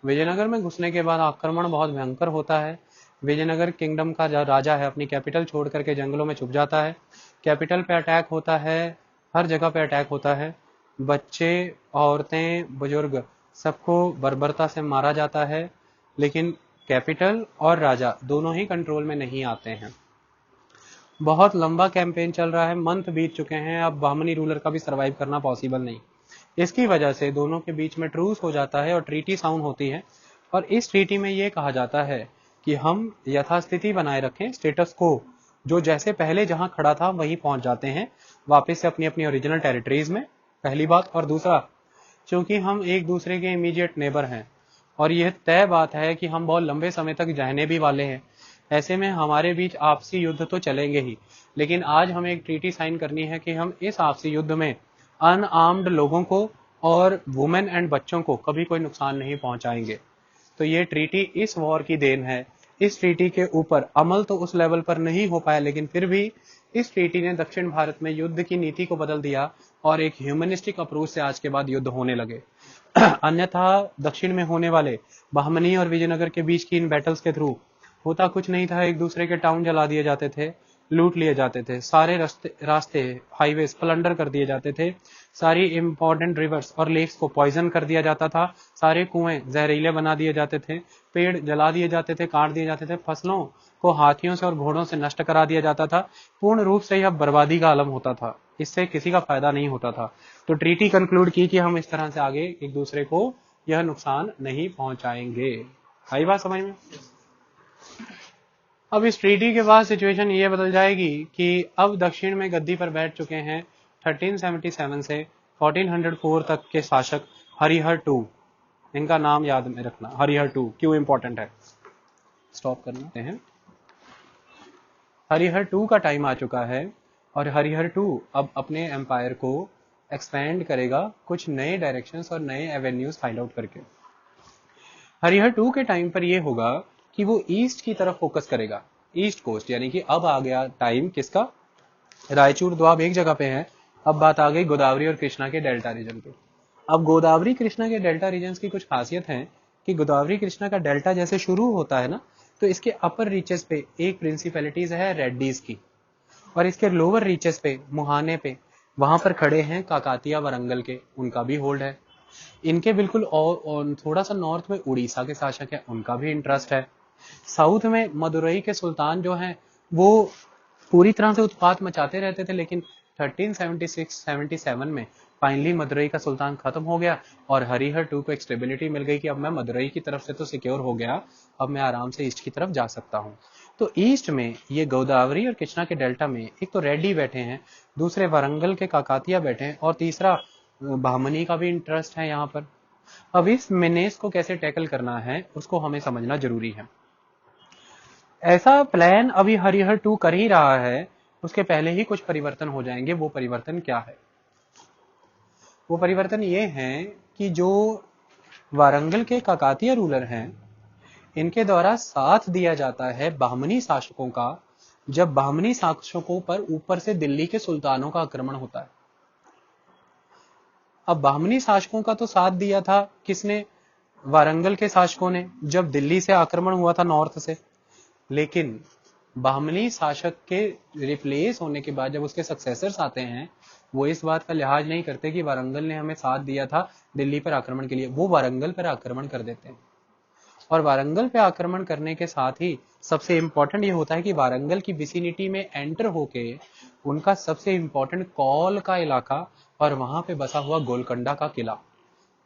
[SPEAKER 1] विजयनगर में घुसने के बाद आक्रमण बहुत भयंकर होता है। विजयनगर किंगडम का जो राजा है अपनी कैपिटल छोड़ करके जंगलों में छुप जाता है। कैपिटल पे अटैक होता है, हर जगह पे अटैक होता है, बच्चे, औरतें, बुजुर्ग सबको बर्बरता से मारा जाता है, लेकिन कैपिटल और राजा दोनों ही कंट्रोल में नहीं आते हैं। बहुत लंबा कैंपेन चल रहा है, मंथ बीत चुके हैं, अब बहमनी रूलर का भी सरवाइव करना पॉसिबल नहीं। इसकी वजह से दोनों के बीच में ट्रूस हो जाता है और ट्रीटी साउंड होती है। और इस ट्रीटी में ये कहा जाता है कि हम यथास्थिति बनाए रखें, स्टेटस को, जो जैसे पहले जहां खड़ा था वहीं पहुंच जाते हैं वापस से अपनी अपनी ओरिजिनल टेरिटरीज में, पहली बात। और दूसरा, क्योंकि हम एक दूसरे के इमीडिएट नेबर हैं और यह तय बात है कि हम बहुत लंबे समय तक रहने भी वाले हैं, ऐसे में हमारे बीच आपसी युद्ध तो चलेंगे ही, लेकिन आज हमें एक ट्रीटी साइन करनी है कि हम इस आपसी युद्ध में अनआर्म्ड लोगों को और वुमेन एंड बच्चों को कभी कोई नुकसान नहीं पहुंचाएंगे। तो ये ट्रीटी इस वॉर की देन है। इस ट्रीटी के ऊपर अमल तो उस लेवल पर नहीं हो पाया, लेकिन फिर भी इस ट्रीटी ने दक्षिण भारत में युद्ध की नीति को बदल दिया और एक ह्यूमनिस्टिक अप्रोच से आज के बाद युद्ध होने लगे। अन्यथा दक्षिण में होने वाले बहमनी और विजयनगर के बीच की इन बैटल्स के थ्रू होता कुछ नहीं था, एक दूसरे के टाउन जला दिए जाते थे, लूट लिए जाते थे, सारे रास्ते हाईवेज प्लंडर कर दिए जाते थे, सारी इंपॉर्टेंट रिवर्स और लेक्स को पॉइजन कर दिया जाता था, सारे कुएं जहरीले बना दिए जाते थे, पेड़ जला दिए जाते थे, काट दिए जाते थे, फसलों को हाथियों से और घोड़ों से नष्ट करा दिया जाता था। पूर्ण रूप से यह बर्बादी का आलम होता था, इससे किसी का फायदा नहीं होता था। तो ट्रीटी कंक्लूड की कि हम इस तरह से आगे एक दूसरे को यह नुकसान नहीं पहुंचाएंगे। आई बात समझ में? अब इस ट्रीटी के बाद सिचुएशन ये बदल जाएगी कि अब दक्षिण में गद्दी पर बैठ चुके हैं 1377 से 1404 तक के शासक हरिहर टू। इनका नाम याद में रखना, हरिहर टू क्यों इंपॉर्टेंट है, स्टॉप करते हैं। हरिहर टू का टाइम आ चुका है और हरिहर टू अब अपने एम्पायर को एक्सपेंड करेगा कुछ नए डायरेक्शंस और नए एवेन्यूज फाइंड आउट करके। हरिहर टू के टाइम पर यह होगा कि वो ईस्ट की तरफ फोकस करेगा, ईस्ट कोस्ट, यानी कि अब आ गया टाइम किसका, रायचूर द्वाब एक जगह पे है, अब बात आ गई गोदावरी और कृष्णा के डेल्टा रीजन पे। अब गोदावरी कृष्णा के डेल्टा रीजन की कुछ खासियत है कि गोदावरी कृष्णा का डेल्टा जैसे शुरू होता है ना, तो इसके अपर रीचेस पे एक प्रिंसिपैलिटीज है रेड्डीज की, और इसके लोअर रीचेस पे मुहाने पे वहां पर खड़े हैं काकातिया वरंगल के, उनका भी होल्ड है। इनके बिल्कुल और थोड़ा सा नॉर्थ में उड़ीसा के शासक है, उनका भी इंटरेस्ट है। साउथ में मदुरई के सुल्तान जो हैं वो पूरी तरह से उत्पात मचाते रहते थे, लेकिन 1376-77 में फाइनली मदुरई का सुल्तान खत्म हो गया और हरिहर टू को एक स्टेबिलिटी मिल गई कि अब मैं मदुरई की तरफ से तो सिक्योर हो गया, अब मैं आराम से ईस्ट की तरफ जा सकता हूँ। तो ईस्ट में ये गोदावरी और कृष्णा के डेल्टा में एक तो रेड्डी बैठे हैं, दूसरे वरंगल के काकातिया बैठे हैं और तीसरा बहमनी का भी इंटरेस्ट है यहाँ पर। अब इस मेनेस को कैसे टैकल करना है उसको हमें समझना जरूरी है। ऐसा प्लान अभी हरिहर टू कर ही रहा है, उसके पहले ही कुछ परिवर्तन हो जाएंगे। वो परिवर्तन क्या है? वो परिवर्तन ये है कि जो वारंगल के काकातिया रूलर हैं, इनके द्वारा साथ दिया जाता है बहमनी शासकों का, जब बहमनी शासकों पर ऊपर से दिल्ली के सुल्तानों का आक्रमण होता है। अब बहमनी शासकों का तो साथ दिया था किसने? वारंगल के शासकों ने, जब दिल्ली से आक्रमण हुआ था नॉर्थ से। लेकिन बहमनी शासक के रिप्लेस होने के बाद जब उसके सक्सेसर्स आते हैं, वो इस बात का लिहाज नहीं करते कि वारंगल ने हमें साथ दिया था दिल्ली पर आक्रमण के लिए, वो वारंगल पर आक्रमण कर देते हैं। और वारंगल पे आक्रमण करने के साथ ही सबसे इंपॉर्टेंट ये होता है कि वारंगल की विसिनिटी में एंटर होके उनका सबसे इंपॉर्टेंट कौल का इलाका और वहां पे बसा हुआ गोलकोंडा का किला,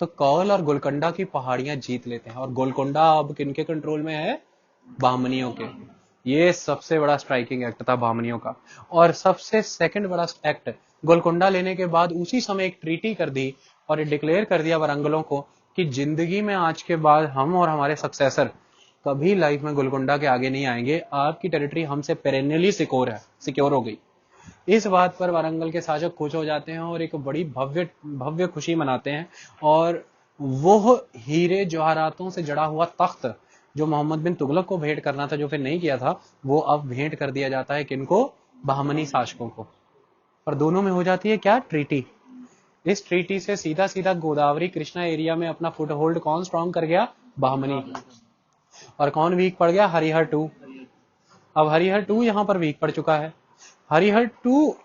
[SPEAKER 1] तो कौल और गोलकोंडा की पहाड़ियां जीत लेते हैं। और गोलकोंडा अब किनके कंट्रोल में है? बहमनियों के। ये सबसे बड़ा स्ट्राइकिंग एक्ट था बहमनियों का। और सबसे सेकंड बड़ा एक्ट, गोलकोंडा लेने के बाद उसी समय एक ट्रीटी कर दी और डिक्लेयर कर दिया वारंगलों को कि जिंदगी में आज के बाद हम और हमारे सक्सेसर कभी लाइफ में गोलकोंडा के आगे नहीं आएंगे, आपकी टेरिटरी हमसे पेरेनियली सिक्योर हो गई। इस बात पर वारंगल के शासक खुश हो जाते हैं और एक बड़ी भव्य खुशी मनाते हैं। और वो हीरे जवाहरातों से जड़ा हुआ तख्त जो मोहम्मद बिन तुगलक को भेंट करना था, जो फिर नहीं किया था, वो अब भेंट कर दिया जाता है किनको? बहमनी शासकों को। और दोनों में हो जाती है क्या? ट्रीटी। इस ट्रीटी से सीधा सीधा गोदावरी कृष्णा एरिया में अपना फुट होल्ड कौन स्ट्रॉन्ग कर गया? बहमनी। और कौन वीक पड़ गया? हरिहर टू। अब हरिहर टू यहां पर वीक पड़ चुका है। हरिहर टू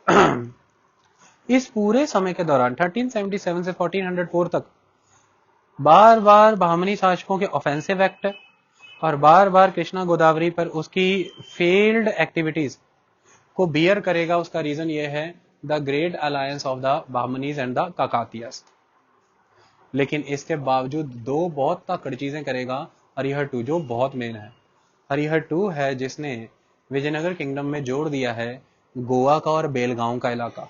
[SPEAKER 1] इस पूरे समय के दौरान 1377 से 1404 तक बार बार बहमनी शासकों के ऑफेंसिव एक्ट और बार बार कृष्णा गोदावरी पर उसकी फेल्ड एक्टिविटीज को बियर करेगा, उसका रीजन ये है the great alliance of the Bahmanis and the Kakatiyas. लेकिन इसके बावजूद दो बहुत ताकड़ चीजें करेगा हरिहर टू, जो बहुत मेन है। हरिहर टू है जिसने विजयनगर किंगडम में जोड़ दिया है गोवा का और बेलगांव का इलाका।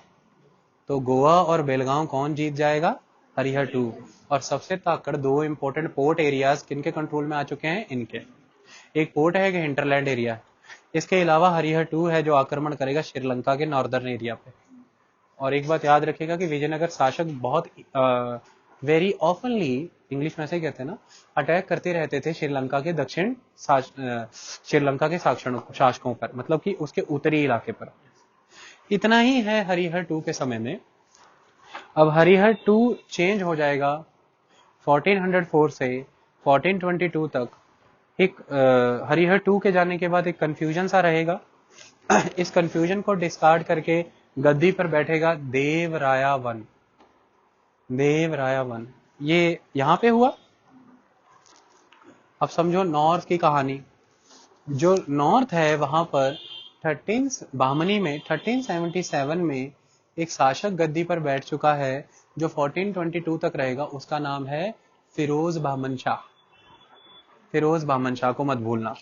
[SPEAKER 1] तो गोवा और बेलगांव कौन जीत जाएगा? हरिहर टू। और सबसे ताकड़ दो इंपॉर्टेंट पोर्ट एरियाज किनके कंट्रोल में आ चुके हैं? इनके। एक पोर्ट है कि हिंटरलैंड एरिया। इसके अलावा हरिहर टू है जो आक्रमण करेगा श्रीलंका के नॉर्दर्न एरिया पे। और एक बात याद रखिएगा कि विजयनगर शासक बहुत वेरी ऑफनली, इंग्लिश में ऐसे ही कहते हैं ना, अटैक करते रहते थे श्रीलंका के श्रीलंका के शासकों पर, मतलब कि उसके उत्तरी इलाके पर। इतना ही है हरिहर टू के समय में। अब हरिहर टू चेंज हो जाएगा 1404 से 1422 तक। एक हरिहर टू के जाने के बाद एक कंफ्यूजन सा रहेगा। इस कंफ्यूजन को डिस्कार्ड करके गद्दी पर बैठेगा देवराया वन। देवराया वन ये यहां पे हुआ। अब समझो नॉर्थ की कहानी। जो नॉर्थ है वहां पर बाहमनी में 1377 में एक शासक गद्दी पर बैठ चुका है जो 1422 तक रहेगा। उसका नाम है फिरोज बहमन शाह। फिरोज बहमन शाह को मत भूलना।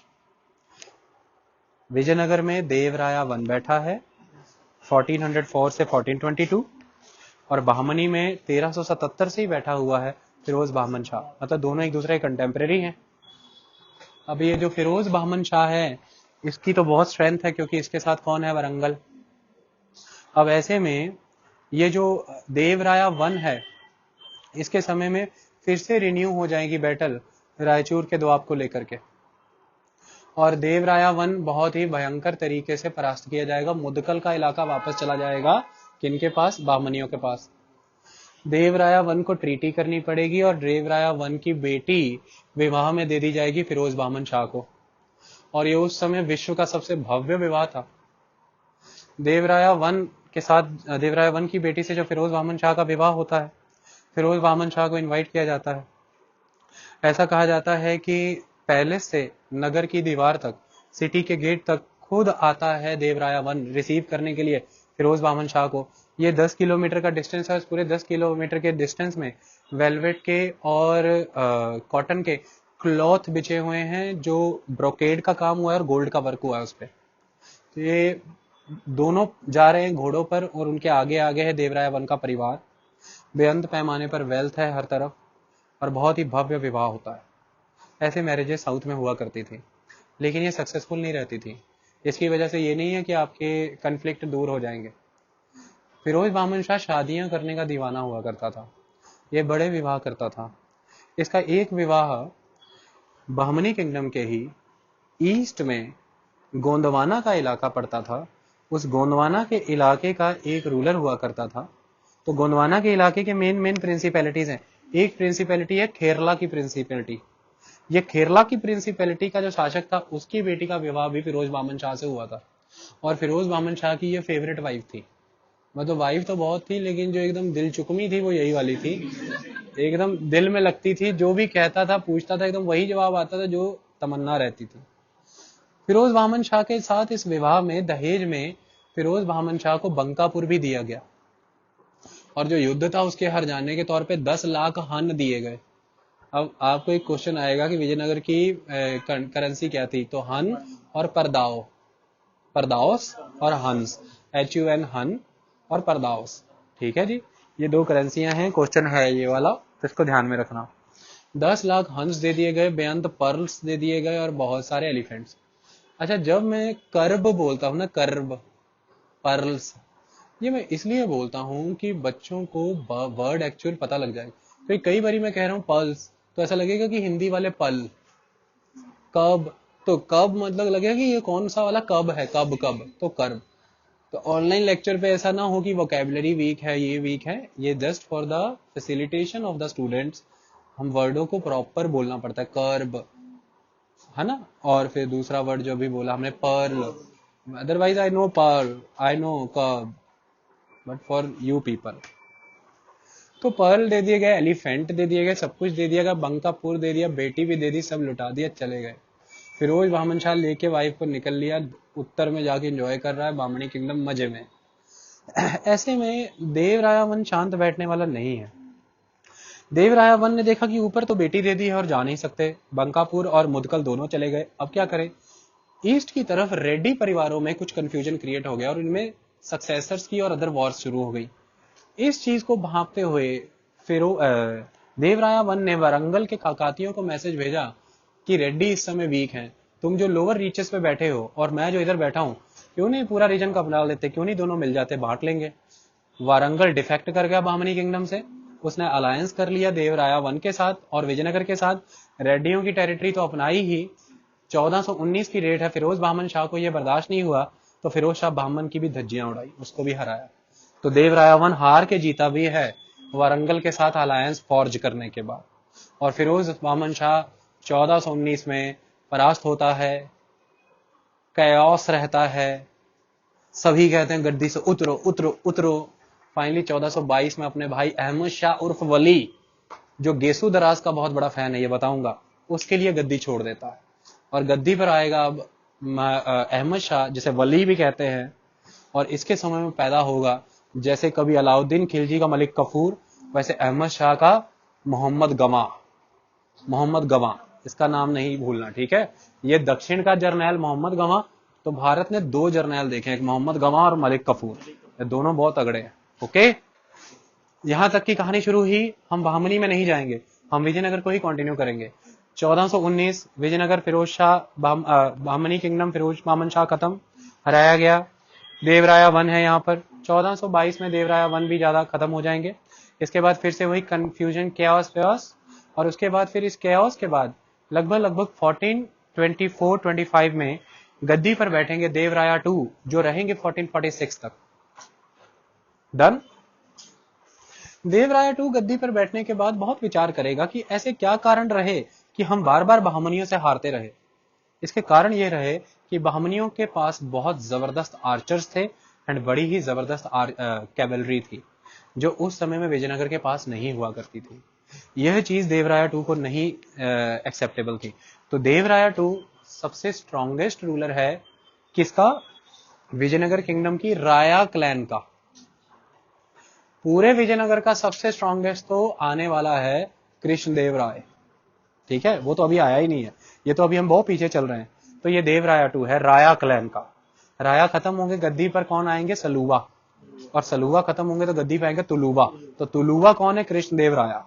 [SPEAKER 1] विजयनगर में देवराया वन बैठा है 1404 से 1422, और बहमनी में 1377 से ही बैठा हुआ है फिरोज बहमन शाह। मतलब दोनों एक दूसरे के कंटेम्प्रेरी हैं। अब ये जो फिरोज बहमन शाह है इसकी तो बहुत स्ट्रेंथ है, क्योंकि इसके साथ कौन है? वरंगल। अब ऐसे में ये जो देवराया वन है इसके समय में फिर से रिन्यू हो जाएगी बैटल रायचूर के द्वाब को लेकर के, और देवराया वन बहुत ही भयंकर तरीके से परास्त किया जाएगा। मुदकल का इलाका वापस चला जाएगा किनके पास? बामनियों के पास। देवराया वन को ट्रीटी करनी पड़ेगी और देवराया वन की बेटी विवाह में दे दी जाएगी फिरोज बहमन शाह को। और ये उस समय विश्व का सबसे भव्य विवाह था। देवराया वन के साथ देवराया वन की बेटी से जो फिरोज बहमन शाह का विवाह होता है, फिरोज बहमन शाह को इनवाइट किया जाता है। ऐसा कहा जाता है कि पैलेस से नगर की दीवार तक, सिटी के गेट तक खुद आता है देवराया वन रिसीव करने के लिए फिरोज बहमन शाह को। ये 10 किलोमीटर का डिस्टेंस है। उस पूरे 10 किलोमीटर के डिस्टेंस में वेलवेट के और कॉटन के क्लॉथ बिछे हुए हैं, जो ब्रोकेड का काम हुआ है और गोल्ड का वर्क हुआ है उस पर। तो ये दोनों जा रहे हैं घोड़ों पर और उनके आगे आगे है देवराया वन का परिवार। बेअंत पैमाने पर वेल्थ है हर तरफ और बहुत ही भव्य विवाह होता है। ऐसे मैरिजेस साउथ में हुआ करती थी, लेकिन ये सक्सेसफुल नहीं रहती थी। इसकी वजह से ये नहीं है कि आपके कन्फ्लिक्ट दूर हो जाएंगे। फिरोज बहमन शाह शादियां करने का दीवाना हुआ करता था। ये बड़े विवाह करता था। इसका एक विवाह बहमनी किंगडम के ही ईस्ट में गोंदवाना का इलाका पड़ता था। उस गोंदवाना के इलाके का एक रूलर हुआ करता था। तो गोंदवाना के इलाके के मेन प्रिंसिपैलिटीज हैं। एक प्रिंसिपैलिटी है खेरला की प्रिंसिपैलिटी। ये खेरला की प्रिंसिपैलिटी का जो शासक था उसकी बेटी का विवाह भी फिरोज बहमन शाह से हुआ था। और फिरोज बहमन शाह की ये फेवरेट वाइफ थी। मतलब वाइफ तो बहुत थी, लेकिन जो एकदम दिल चुकमी थी वो यही वाली थी। एकदम दिल में लगती थी, जो भी कहता था पूछता था एकदम वही जवाब आता था जो तमन्ना रहती थी। फिरोज बहमन शाह के साथ इस विवाह में दहेज में फिरोज बहमन शाह को बंकापुर भी दिया गया, और जो युद्ध था उसके हार जाने के तौर पे 10 लाख हन दिए गए। अब आपको एक क्वेश्चन आएगा कि विजयनगर की करेंसी क्या थी? तो हन और परदाओ, परदाओस और हंस, HUN हन और परदाओस। ठीक है जी, ये दो करेंसियां हैं। क्वेश्चन है ये वाला, तो इसको ध्यान में रखना। 10 लाख हंस दे दिए गए, बेअंत पर्ल्स दे दिए गए और बहुत सारे एलिफेंट्स। अच्छा, जब मैं कर्ब बोलता हूँ ना, कर्ब, पर्ल्स, ये मैं इसलिए बोलता हूँ कि बच्चों को वर्ड एक्चुअल पता लग जाए। तो कई बारी मैं कह रहा हूँ पर्ल्स, तो ऐसा लगेगा कि हिंदी वाले पल। कब, तो कब मतलब लगेगा कि ये कौन सा वाला कब है, कब कब, तो कर्ब। तो ऑनलाइन लेक्चर पे ऐसा ना हो कि वोकैबुलरी वीक है, ये वीक है। ये just for the facilitation of the students, हम वर्डों को प्रॉपर बोलना पड़ता है। कर्ब है ना, और फिर दूसरा वर्ड जो भी बोला हमने pearl. Otherwise I know pearl, I know curb, but for you people. तो पर्ल दे दिए गए, एलिफेंट दे दिए गए, सब कुछ दे दिया गया, बंकापुर दे दिया, बेटी भी दे दी, सब लुटा दिया, चले गए। फिरोज बहमन शाह लेके वाइफ को निकल लिया। उत्तर में जाके एंजॉय कर रहा है, बहमनी किंगडम मजे में। ऐसे में देवराया वन शांत बैठने वाला नहीं है। देवराया वन ने देखा कि ऊपर तो बेटी दे दी है और जा नहीं सकते, बंकापुर और मुदकल दोनों चले गए, अब क्या करें। ईस्ट की तरफ रेड्डी परिवारों में कुछ कंफ्यूजन क्रिएट हो गया और इनमें सक्सेसर्स की और अदर वॉर्स शुरू हो गई। इस चीज को भांपते हुए देवराया वन ने वरंगल के काकातियों को मैसेज भेजा कि रेड्डी इस समय वीक हैं, तुम जो लोअर रीचेस पे बैठे हो और मैं जो इधर बैठा हूं, क्यों नहीं पूरा रीजन को अपना लेते, क्यों नहीं दोनों मिल जाते, बांट लेंगे। वारंगल डिफेक्ट कर गया बहमनी किंगडम से, उसने अलायंस कर लिया देवराया वन के साथ और विजयनगर के साथ। रेड्डियों की टेरिटरी तो अपनाई ही। 1419 की डेट है, फिरोज बहमन शाह को यह बर्दाश्त नहीं हुआ तो फिरोज शाह बहमन की भी धज्जियां उड़ाई, उसको भी हराया। तो देवराया वन हार के जीता भी है वारंगल के साथ अलायंस फॉर्ज करने के बाद, और फिरोज बहमन शाह 1419 में परास्त होता है। कैओस रहता है, सभी कहते हैं गद्दी से उतरो उतरो उतरो। फाइनली 1422 में अपने भाई अहमद शाह उर्फ वली, जो गेसू दराज का बहुत बड़ा फैन है ये बताऊंगा, उसके लिए गद्दी छोड़ देता है और गद्दी पर आएगा अब अहमद शाह, जिसे वली भी कहते हैं। और इसके समय में पैदा होगा, जैसे कभी अलाउद्दीन खिलजी का मलिक कफूर, वैसे अहमद शाह का मोहम्मद गमा। मोहम्मद गमा, इसका नाम नहीं भूलना, ठीक है। ये दक्षिण का जर्नैल मोहम्मद गमा, तो भारत ने दो जर्नैल देखे, एक मोहम्मद गमा और मलिक कफूर, ये दोनों बहुत तगड़े हैं। ओके, यहां तक की कहानी शुरू हुई। हम बहमनी में नहीं जाएंगे, हम विजयनगर को ही कंटिन्यू करेंगे। 1419 विजयनगर फिरोज शाह बहमनी किंगडम फिरोज बहमन शाह खत्म, हराया गया। देवराया वन है यहाँ पर। 1422 में देवराया वन भी ज्यादा खत्म हो जाएंगे। इसके बाद फिर से वही कंफ्यूजन, कैओस वेओस, और उसके बाद फिर इस कैओस के बाद लगभग 1424-25 में गद्दी पर बैठेंगे देवराया टू, जो रहेंगे 1446 तक। डन। देवराया टू गद्दी पर बैठने के बाद बहुत विचार करेगा कि ऐसे क्या कारण रहे कि हम बार बार बहमनियों से हारते रहे। इसके कारण ये रहे कि बहमनियों के पास बहुत जबरदस्त आर्चर्स थे एंड बड़ी ही जबरदस्त कैवलरी थी, जो उस समय में विजयनगर के पास नहीं हुआ करती थी। यह चीज देवराया टू को नहीं एक्सेप्टेबल थी। तो देवराया टू सबसे स्ट्रॉन्गेस्ट रूलर है किसका? विजयनगर किंगडम की राया क्लैन का। पूरे विजयनगर का सबसे स्ट्रॉन्गेस्ट तो आने वाला है कृष्णदेव राय, ठीक है, वो तो अभी आया ही नहीं है, ये तो अभी हम बहुत पीछे चल रहे हैं। तो ये देवराया टू है राया क्लैन का। राया खत्म होंगे, गद्दी पर कौन आएंगे? सलूबा, और सलूबा खत्म होंगे तो गद्दी पे आएंगे तुलुबा। तो तुलुबा कौन है? कृष्णदेव राया।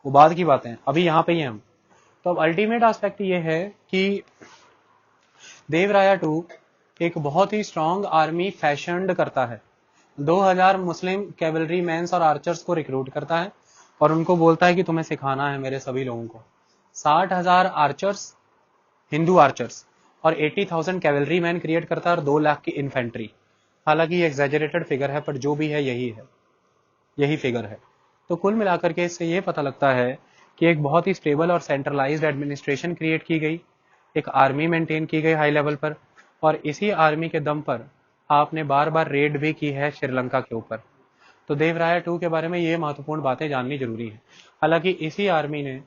[SPEAKER 1] वो बाद की बातें हैं, अभी यहाँ पे ही हम। तो अब अल्टीमेट एस्पेक्ट ये है कि देवराया टू एक बहुत ही स्ट्रॉन्ग आर्मी फैशन्ड करता है। 2000 मुस्लिम कैवलरी मैन्स और आर्चर्स को रिक्रूट करता है और उनको बोलता है कि तुम्हें सिखाना है मेरे सभी लोगों को। 60,000 आर्चर्स, हिंदू आर्चर्स, और 80,000 कैवलरी मैन क्रिएट करता है और 2 लाख की इन्फेंट्री। हालांकि ये एग्जैजरेटेड फिगर है, पर जो भी है यही फिगर है। तो कुल मिलाकर के इससे ये पता लगता है कि एक बहुत ही स्टेबल और सेंट्रलाइज्ड एडमिनिस्ट्रेशन क्रिएट की गई, एक आर्मी मेंटेन की गई हाई लेवल पर, और इसी आर्मी के दम पर आपने बार बार रेड भी की है श्रीलंका के ऊपर। तो देवराया टू के बारे में ये महत्वपूर्ण बातें जाननी जरूरी है। हालांकि इसी आर्मी ने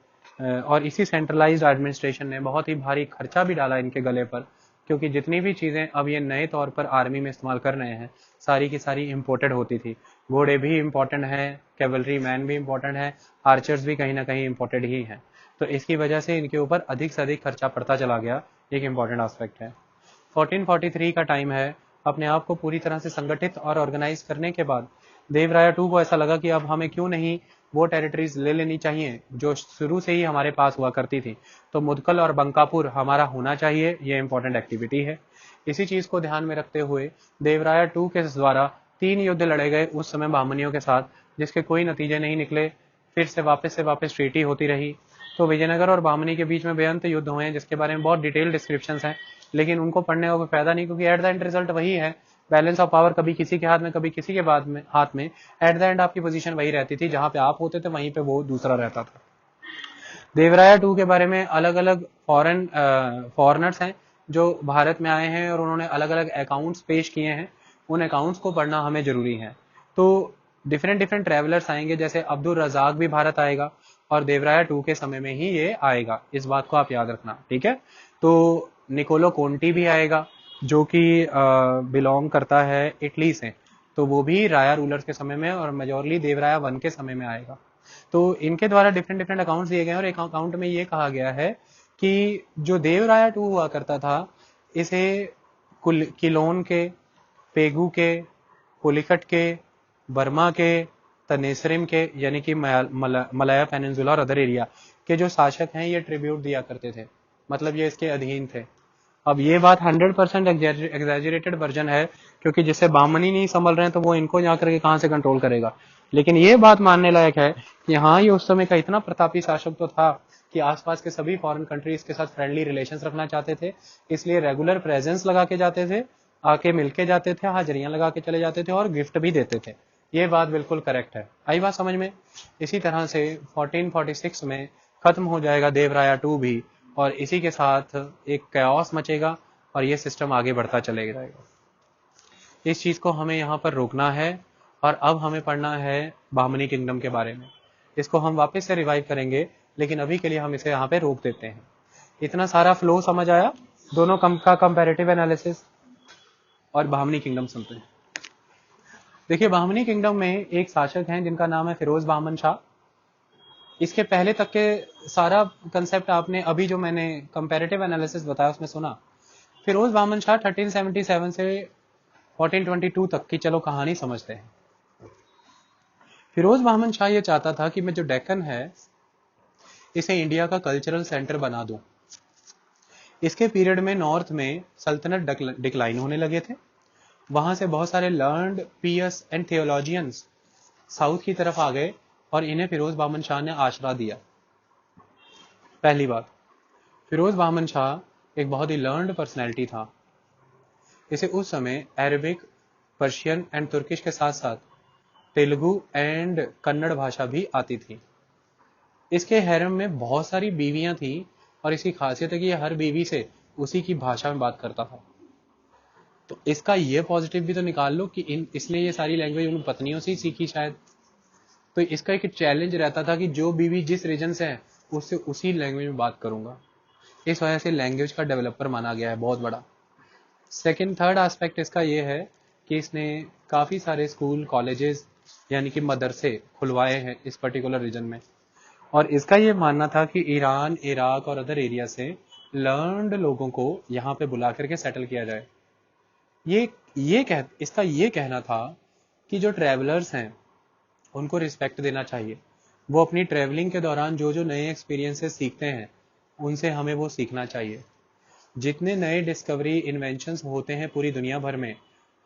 [SPEAKER 1] और इसी सेंट्रलाइज्ड एडमिनिस्ट्रेशन ने बहुत ही भारी खर्चा भी डाला इनके गले पर, क्योंकि जितनी भी चीजें अब ये नए तौर पर आर्मी में इस्तेमाल कर रहे हैं सारी की सारी इंपोर्टेड होती थी। घोड़े भी इंपॉर्टेंट हैं, कैवलरी मैन भी इंपॉर्टेंट है, आर्चर्स भी कहीं ना कहीं इंपॉर्टेंट ही हैं। तो इसकी वजह से इनके ऊपर अधिक से अधिक खर्चा पड़ता चला गया, एक इंपॉर्टेंट एस्पेक्ट है। 1443 का टाइम है। अपने आप को पूरी तरह से संगठित और ऑर्गेनाइज करने के बाद देवराया टू को ऐसा लगा कि अब हमें क्यों नहीं वो टेरिटरीज ले लेनी चाहिए जो शुरू से ही हमारे पास हुआ करती थी। तो मुदकल और बंकापुर हमारा होना चाहिए, ये इंपॉर्टेंट एक्टिविटी है। इसी चीज को ध्यान में रखते हुए देवराया टू के द्वारा 3 युद्ध लड़े गए उस समय बहमनियों के साथ, जिसके कोई नतीजे नहीं निकले। फिर से वापस ट्रीटी होती रही। तो विजयनगर और बहमनी के बीच में बेअंत युद्ध हुए हैं, जिसके बारे में बहुत डिटेल डिस्क्रिप्शन हैं, लेकिन उनको पढ़ने का कोई फायदा नहीं, क्योंकि एट द एंड रिजल्ट वही है। बैलेंस ऑफ पावर कभी किसी के हाथ में कभी किसी के हाथ में, एट द एंड आपकी पोजीशन वही रहती थी, जहां पे आप होते थे वहीं पे वो दूसरा रहता था। देवराया टू के बारे में अलग अलग फॉरेनर्स हैं जो भारत में आए हैं और उन्होंने अलग अलग अकाउंट्स पेश किए हैं। उन अकाउंट्स को पढ़ना हमें जरूरी है। तो डिफरेंट ट्रेवलर्स आएंगे, जैसे अब्दुल रजाक भी भारत आएगा और देवराया टू के समय में ही ये आएगा, इस बात को आप याद रखना, ठीक है। तो निकोलो कोंटी भी आएगा, जो कि बिलोंग करता है इटली से, तो वो भी राया रूलर्स के समय में और मेजोरली देवराया वन के समय में आएगा। तो इनके द्वारा डिफरेंट डिफरेंट अकाउंट्स दिए गए हैं और एक अकाउंट में ये कहा गया है कि जो देवराया टू हुआ करता था, इसे किलोन के, पेगू के, पुलिकट के, बर्मा के, तनेसरिम के यानी कि मलाया पेनिनसुला और अदर एरिया के जो शासक हैं ये ट्रिब्यूट दिया करते थे, मतलब ये इसके अधीन थे। अब ये बात 100% एग्जैजरेटेड वर्जन है, क्योंकि जिसे बामनी नहीं संभल रहे हैं तो वो इनको जाकर के कहां से कंट्रोल करेगा। लेकिन ये बात मानने लायक है कि हाँ, ये उस समय का इतना प्रतापी शासक तो था कि आसपास के सभी फॉरेन कंट्रीज के साथ फ्रेंडली रिलेशंस रखना चाहते थे, इसलिए रेगुलर प्रेजेंस लगा के जाते थे, आके मिलके जाते थे, हाजिरियां लगा के चले जाते थे और गिफ्ट भी देते थे। ये बात बिल्कुल करेक्ट है। आई बात समझ में? इसी तरह से 1446 में खत्म हो जाएगा देवराया टू भी, और इसी के साथ एक कैओस मचेगा और ये सिस्टम आगे बढ़ता चले जाएगा। इस चीज को हमें यहाँ पर रोकना है और अब हमें पढ़ना है बामनी किंगडम के बारे में। इसको हम वापस से रिवाइव करेंगे, लेकिन अभी के लिए हम इसे यहाँ पे रोक देते हैं। इतना सारा फ्लो समझ आया? दोनों का कंपैरेटिव एनालिसिस और बामनी किंगडम सुनते हैं। देखिए, बामनी किंगडम में एक शासक हैं जिनका नाम है फिरोज बहमन शाह। इसके पहले तक के सारा कंसेप्ट आपने अभी जो मैंने कंपैरेटिव एनालिसिस बताया उसमें सुना। फिरोज बहमन शाह 1377 से 1422 तक की चलो कहानी समझते हैं। फिरोज बहमन शाह ये चाहता था कि मैं जो डेक्कन है इसे इंडिया का कल्चरल सेंटर बना दूं। इसके पीरियड में नॉर्थ में सल्तनत डिक्लाइन होने लगे थे, वहां से बहुत सारे learned Paes and theologians south की तरफ आ गए और इन्हें फिरोज बहमन शाह ने आश्रय दिया। पहली बात, फिरोज बहमन शाह एक बहुत ही लर्नड पर्सनैलिटी था। इसे उस समय अरबिक, पर्शियन एंड तुर्किश के साथ साथ तेलुगु एंड कन्नड़ भाषा भी आती थी। इसके हैरम में बहुत सारी बीवियां थी और इसकी खासियत है कि यह हर बीवी से उसी की भाषा में बात करता था। तो इसका ये पॉजिटिव भी तो निकाल लो कि इसने ये सारी लैंग्वेज उन पत्नियों से ही सीखी शायद। तो इसका एक चैलेंज रहता था कि जो बीवी जिस रीजन से है उससे उसी लैंग्वेज में बात करूंगा। इस वजह से लैंग्वेज का डेवलपर माना गया है बहुत बड़ा। सेकंड थर्ड एस्पेक्ट इसका ये है कि इसने काफी सारे स्कूल कॉलेजेस यानी कि मदरसे खुलवाए हैं इस पर्टिकुलर रीजन में, और इसका ये मानना था कि ईरान, इराक और अदर एरिया से लर्नड लोगों को यहाँ पे बुला करके सेटल किया जाए। इसका ये कहना था कि जो ट्रैवलर्स हैं उनको रिस्पेक्ट देना चाहिए। वो अपनी ट्रैवलिंग के दौरान जो जो नए एक्सपीरियंसेस सीखते हैं उनसे हमें वो सीखना चाहिए। जितने नए डिस्कवरी इन्वेंशंस होते हैं पूरी दुनिया भर में,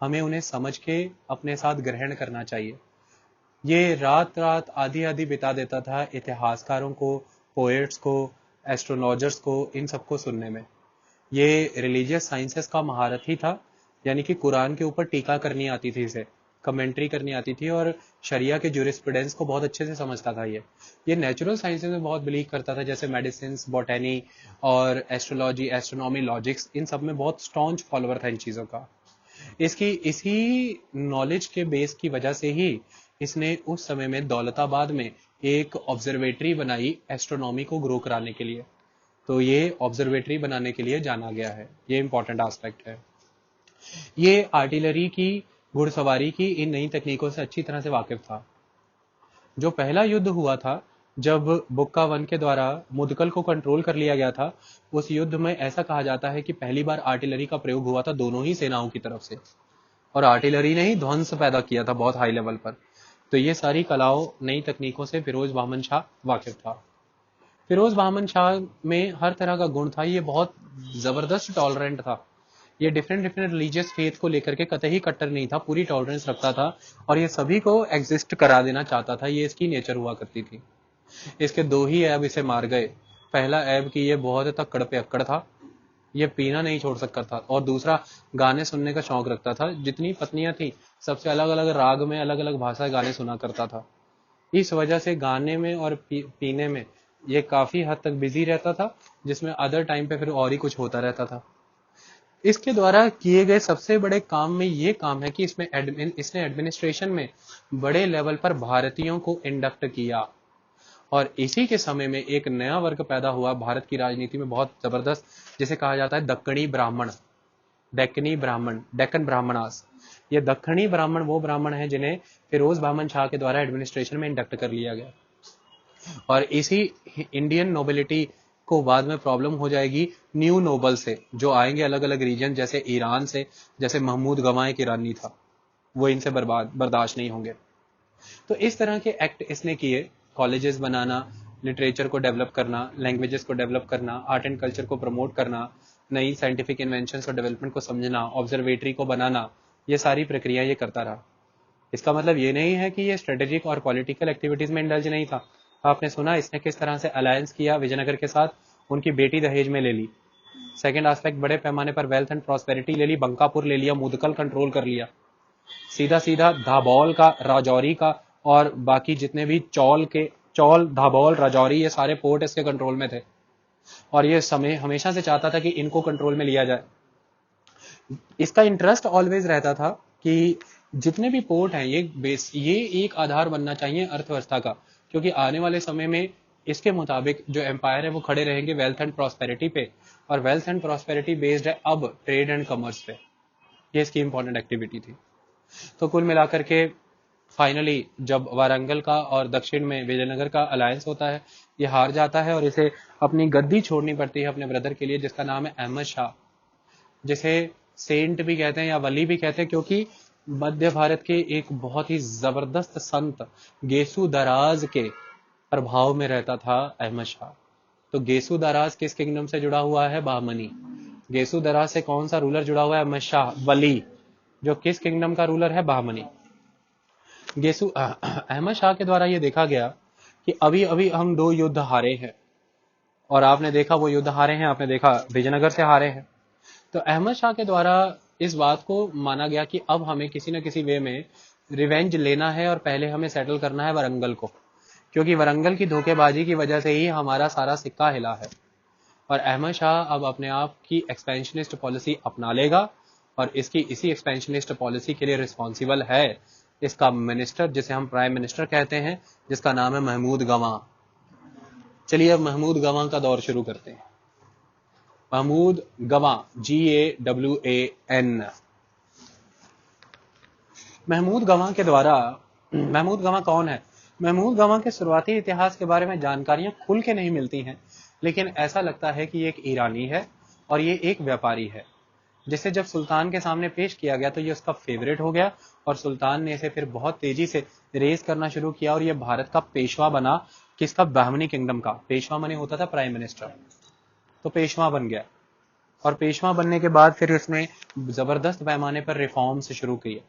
[SPEAKER 1] हमें उन्हें समझ के अपने साथ ग्रहण करना चाहिए। ये रात रात आधी आधी बिता देता था इतिहासकारों को, पोएट्स को, एस्ट्रोलॉजर्स को, इन सबको सुनने में। ये रिलीजियस साइंसेस का महारथी था, यानी कि कुरान के ऊपर टीका करनी आती थी, इसे कमेंट्री करनी आती थी और शरिया के ज्यूरिस्प्रूडेंस को बहुत अच्छे से समझता था। ये नेचुरल साइंसेस में बहुत बिलीव करता था, जैसे मेडिसिन, बॉटनी और एस्ट्रोलॉजी, एस्ट्रोनॉमी, लॉजिक्स, इन सब में बहुत स्ट्रॉन्ग फॉलोअर था इन चीजों का। इसकी इसी नॉलेज के बेस की वजह से ही इसने उस समय में दौलताबाद में एक ऑब्जर्वेटरी बनाई एस्ट्रोनॉमी को ग्रो कराने के लिए। तो ये ऑब्जर्वेटरी बनाने के लिए जाना गया है, ये इंपॉर्टेंट एस्पेक्ट है। ये आर्टिलरी की, घुड़सवारी की इन नई तकनीकों से अच्छी तरह से वाकिफ था। जो पहला युद्ध हुआ था जब बुक्का वन के द्वारा मुदकल को कंट्रोल कर लिया गया था, उस युद्ध में ऐसा कहा जाता है कि पहली बार आर्टिलरी का प्रयोग हुआ था दोनों ही सेनाओं की तरफ से, और आर्टिलरी ने ही ध्वंस पैदा किया था बहुत हाई लेवल पर। तो ये सारी कलाओं, नई तकनीकों से फिरोज बहमन शाह वाकिफ था। फिरोज बहमन शाह में हर तरह का गुण था। ये बहुत जबरदस्त टॉलरेंट था। ये डिफरेंट डिफरेंट रिलीजियस फेथ को लेकर के कतई कट्टर नहीं था, पूरी टॉलरेंस रखता था और ये सभी को एग्जिस्ट करा देना चाहता था। ये इसकी नेचर हुआ करती थी। इसके दो ही ऐब इसे मार गए। पहला ऐब कि ये बहुत तक्कड़ पे अक्कड़ था, ये पीना नहीं छोड़ सकता था, और दूसरा गाने सुनने का शौक रखता था। जितनी पत्नियां थी सबसे अलग अलग राग में, अलग अलग भाषा गाने सुना करता था। इस वजह से गाने में और पीने में ये काफी हद तक बिजी रहता था, जिसमें अदर टाइम पे फिर और ही कुछ होता रहता था। इसके द्वारा किए गए सबसे बड़े काम में ये काम है कि इसने एडमिनिस्ट्रेशन में बड़े लेवल पर भारतीयों को इंडक्ट किया, और इसी के समय में एक नया वर्ग पैदा हुआ भारत की राजनीति में बहुत जबरदस्त, जिसे कहा जाता है दक्कनी ब्राह्मण। डेक्कन ब्राह्मणास। ये दक्षिणी ब्राह्मण वो ब्राह्मण हैं जिन्हें फिरोज बामन शाह के द्वारा एडमिनिस्ट्रेशन में इंडक्ट कर लिया गया। और इसी इंडियन नोबिलिटी को बाद में प्रॉब्लम हो जाएगी न्यू नोबल से, जो आएंगे अलग अलग रीजन, जैसे ईरान से, जैसे महमूद गवां एक ईरानी था, वो इनसे बर्दाश्त नहीं होंगे। तो इस तरह के एक्ट इसने किए, कॉलेजेस बनाना, लिटरेचर को डेवलप करना, लैंग्वेजेस को डेवलप करना, आर्ट एंड कल्चर को प्रमोट करना, नई साइंटिफिक इन्वेंशंस और डेवलपमेंट को समझना, ऑब्जर्वेटरी को बनाना, ये सारी प्रक्रिया ये करता रहा। इसका मतलब ये नहीं है कि ये स्ट्रेटेजिक और पॉलिटिकल एक्टिविटीज में इंडल्ज नहीं था। आपने सुना इसने किस तरह से अलायंस किया विजयनगर के साथ, उनकी बेटी दहेज में ले ली। सेकंड एस्पेक्ट, बड़े पैमाने पर वेल्थ एंड प्रॉस्पेरिटी ले ली, बंकापुर ले लिया, मुदकल कंट्रोल कर लिया, सीधा सीधा धाबौल का, राजौरी का और बाकी जितने भी चौल, धाबौल, राजौरी, ये सारे पोर्ट इसके कंट्रोल में थे। और ये समय हमेशा से चाहता था कि इनको कंट्रोल में लिया जाए। इसका इंटरेस्ट ऑलवेज रहता था कि जितने भी पोर्ट हैं ये एक आधार बनना चाहिए अर्थव्यवस्था का, क्योंकि आने वाले समय में इसके मुताबिक जो एम्पायर है वो खड़े रहेंगे वेल्थ एंड प्रॉस्पेरिटी पे, और वेल्थ एंड प्रॉस्पेरिटी बेस्ड है अब ट्रेड एंड कॉमर्स पे। ये इसकी इंपॉर्टेंट एक्टिविटी थी। तो कुल मिलाकर के फाइनली जब वारंगल का और दक्षिण में विजयनगर का अलायंस होता है, ये हार जाता है और इसे अपनी गद्दी छोड़नी पड़ती है अपने ब्रदर के लिए, जिसका नाम है अहमद शाह, जिसे सेंट भी कहते हैं या वली भी कहते हैं, क्योंकि मध्य भारत के एक बहुत ही जबरदस्त संत गेसु दराज के प्रभाव में रहता था अहमद शाह। तो गेसु दराज किस किंगडम से जुड़ा हुआ है? बहमनी। गेसु दराज से कौन सा रूलर जुड़ा हुआ है? अहमद शाह वली, जो किस किंगडम का रूलर है? बहमनी। अहमद शाह के द्वारा ये देखा गया कि अभी अभी हम 2 युद्ध हारे हैं, और आपने देखा वो युद्ध हारे हैं, आपने देखा विजयनगर से हारे हैं। तो अहमद शाह के द्वारा इस बात को माना गया कि अब हमें किसी न किसी वे में रिवेंज लेना है और पहले हमें सेटल करना है वरंगल को, क्योंकि वरंगल की धोखेबाजी की वजह से ही हमारा सारा सिक्का हिला है। और अहमद शाह अब अपने आप की एक्सपेंशनिस्ट पॉलिसी अपना लेगा, और इसी एक्सपेंशनिस्ट पॉलिसी के लिए रिस्पॉन्सिबल है इसका मिनिस्टर, जिसे हम प्राइम मिनिस्टर कहते हैं, जिसका नाम है महमूद गवां। चलिए अब महमूद गवां का दौर शुरू करते हैं। महमूद गवां, GAWAN। महमूद गवां के द्वारा, महमूद गवां कौन है? महमूद गवां के शुरुआती इतिहास के बारे में जानकारियां खुल के नहीं मिलती हैं, लेकिन ऐसा लगता है कि ये एक ईरानी है और ये एक व्यापारी है, जिसे जब सुल्तान के सामने पेश किया गया तो ये उसका फेवरेट हो गया, और सुल्तान ने इसे फिर बहुत तेजी से रेस करना शुरू किया, और ये भारत का पेशवा बना। किसका? बहमनी किंगडम का। पेशवा माने होता था प्राइम मिनिस्टर, तो पेशवा बन गया। और पेशवा बनने के बाद फिर इसने जबरदस्त पैमाने पर रिफॉर्म्स शुरू किए।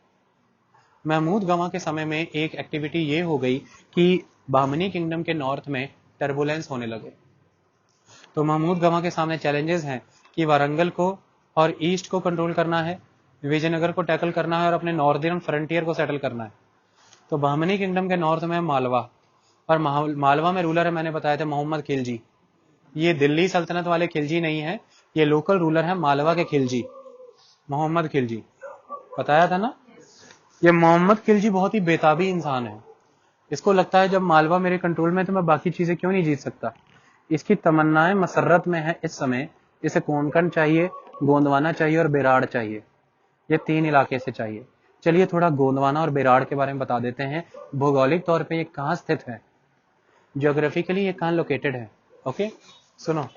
[SPEAKER 1] महमूद गवां के समय में एक एक्टिविटी ये हो गई कि बहमनी किंगडम के नॉर्थ में टर्बुलेंस होने लगे। तो महमूद गवां के सामने चैलेंजेस हैं कि वारंगल को और ईस्ट को कंट्रोल करना है, विजयनगर को टैकल करना है और अपने नॉर्दर्न फ्रंटियर को सेटल करना है। तो बहमनी किंगडम के नॉर्थ में मालवा, और मालवा में रूलर है, मैंने बताया था, मोहम्मद खिलजी। ये दिल्ली सल्तनत वाले खिलजी नहीं है, ये लोकल रूलर है मालवा के खिलजी, मोहम्मद खिलजी। बताया था ना, ये मोहम्मद खिलजी बहुत ही बेताबी इंसान है। इसको लगता है जब मालवा मेरे कंट्रोल में तो मैं बाकी चीजें क्यों नहीं जीत सकता। इसकी तमन्नाएं मसरत में है इस समय। इसे कोंकण चाहिए, गोंदवाना चाहिए और बेराड़ चाहिए। ये 3 इलाके से चाहिए। चलिए थोड़ा गोंदवाना और बेराड़ के बारे में बता देते हैं। भौगोलिक तौर पे ये कहाँ स्थित है, ज्योग्राफिकली ये कहाँ लोकेटेड है। ओके सुनो,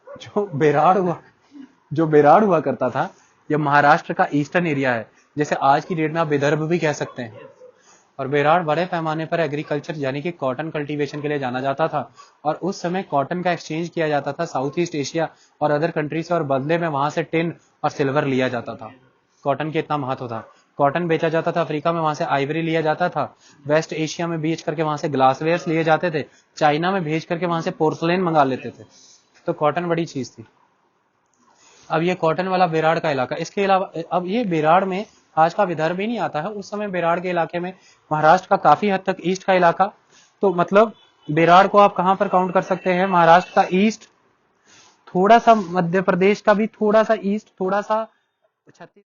[SPEAKER 1] जो बेराड़ हुआ करता था, ये महाराष्ट्र का ईस्टर्न एरिया है, जैसे आज की डेट में आप विदर्भ भी कह सकते हैं। और बेराड़ बड़े पैमाने पर एग्रीकल्चर यानी कि कॉटन कल्टीवेशन के लिए जाना जाता था, और उस समय कॉटन का एक्सचेंज किया जाता था साउथ ईस्ट एशिया और अदर कंट्री से, और बदले में वहां से टिन और सिल्वर लिया जाता था। कॉटन के इतना महत्व था। कॉटन बेचा जाता था अफ्रीका में, वहां से आइवरी लिया जाता था, वेस्ट एशिया में बेच करके वहां से ग्लासवेयर्स लिए जाते थे, चाइना में भेज करके वहां से पोर्सलेन मंगा लेते थे। तो कॉटन बड़ी चीज थी। अब ये कॉटन वाला बेराड़ का इलाका, इसके अलावा अब ये बेराड़ में आज का विदर्भ ही नहीं आता है, उस समय बेराड़ के इलाके में महाराष्ट्र का काफी हद तक ईस्ट का इलाका। तो मतलब बेराड़ को आप कहां पर काउंट कर सकते हैं? महाराष्ट्र का ईस्ट, थोड़ा सा मध्य प्रदेश का भी थोड़ा सा ईस्ट, थोड़ा सा छत्तीस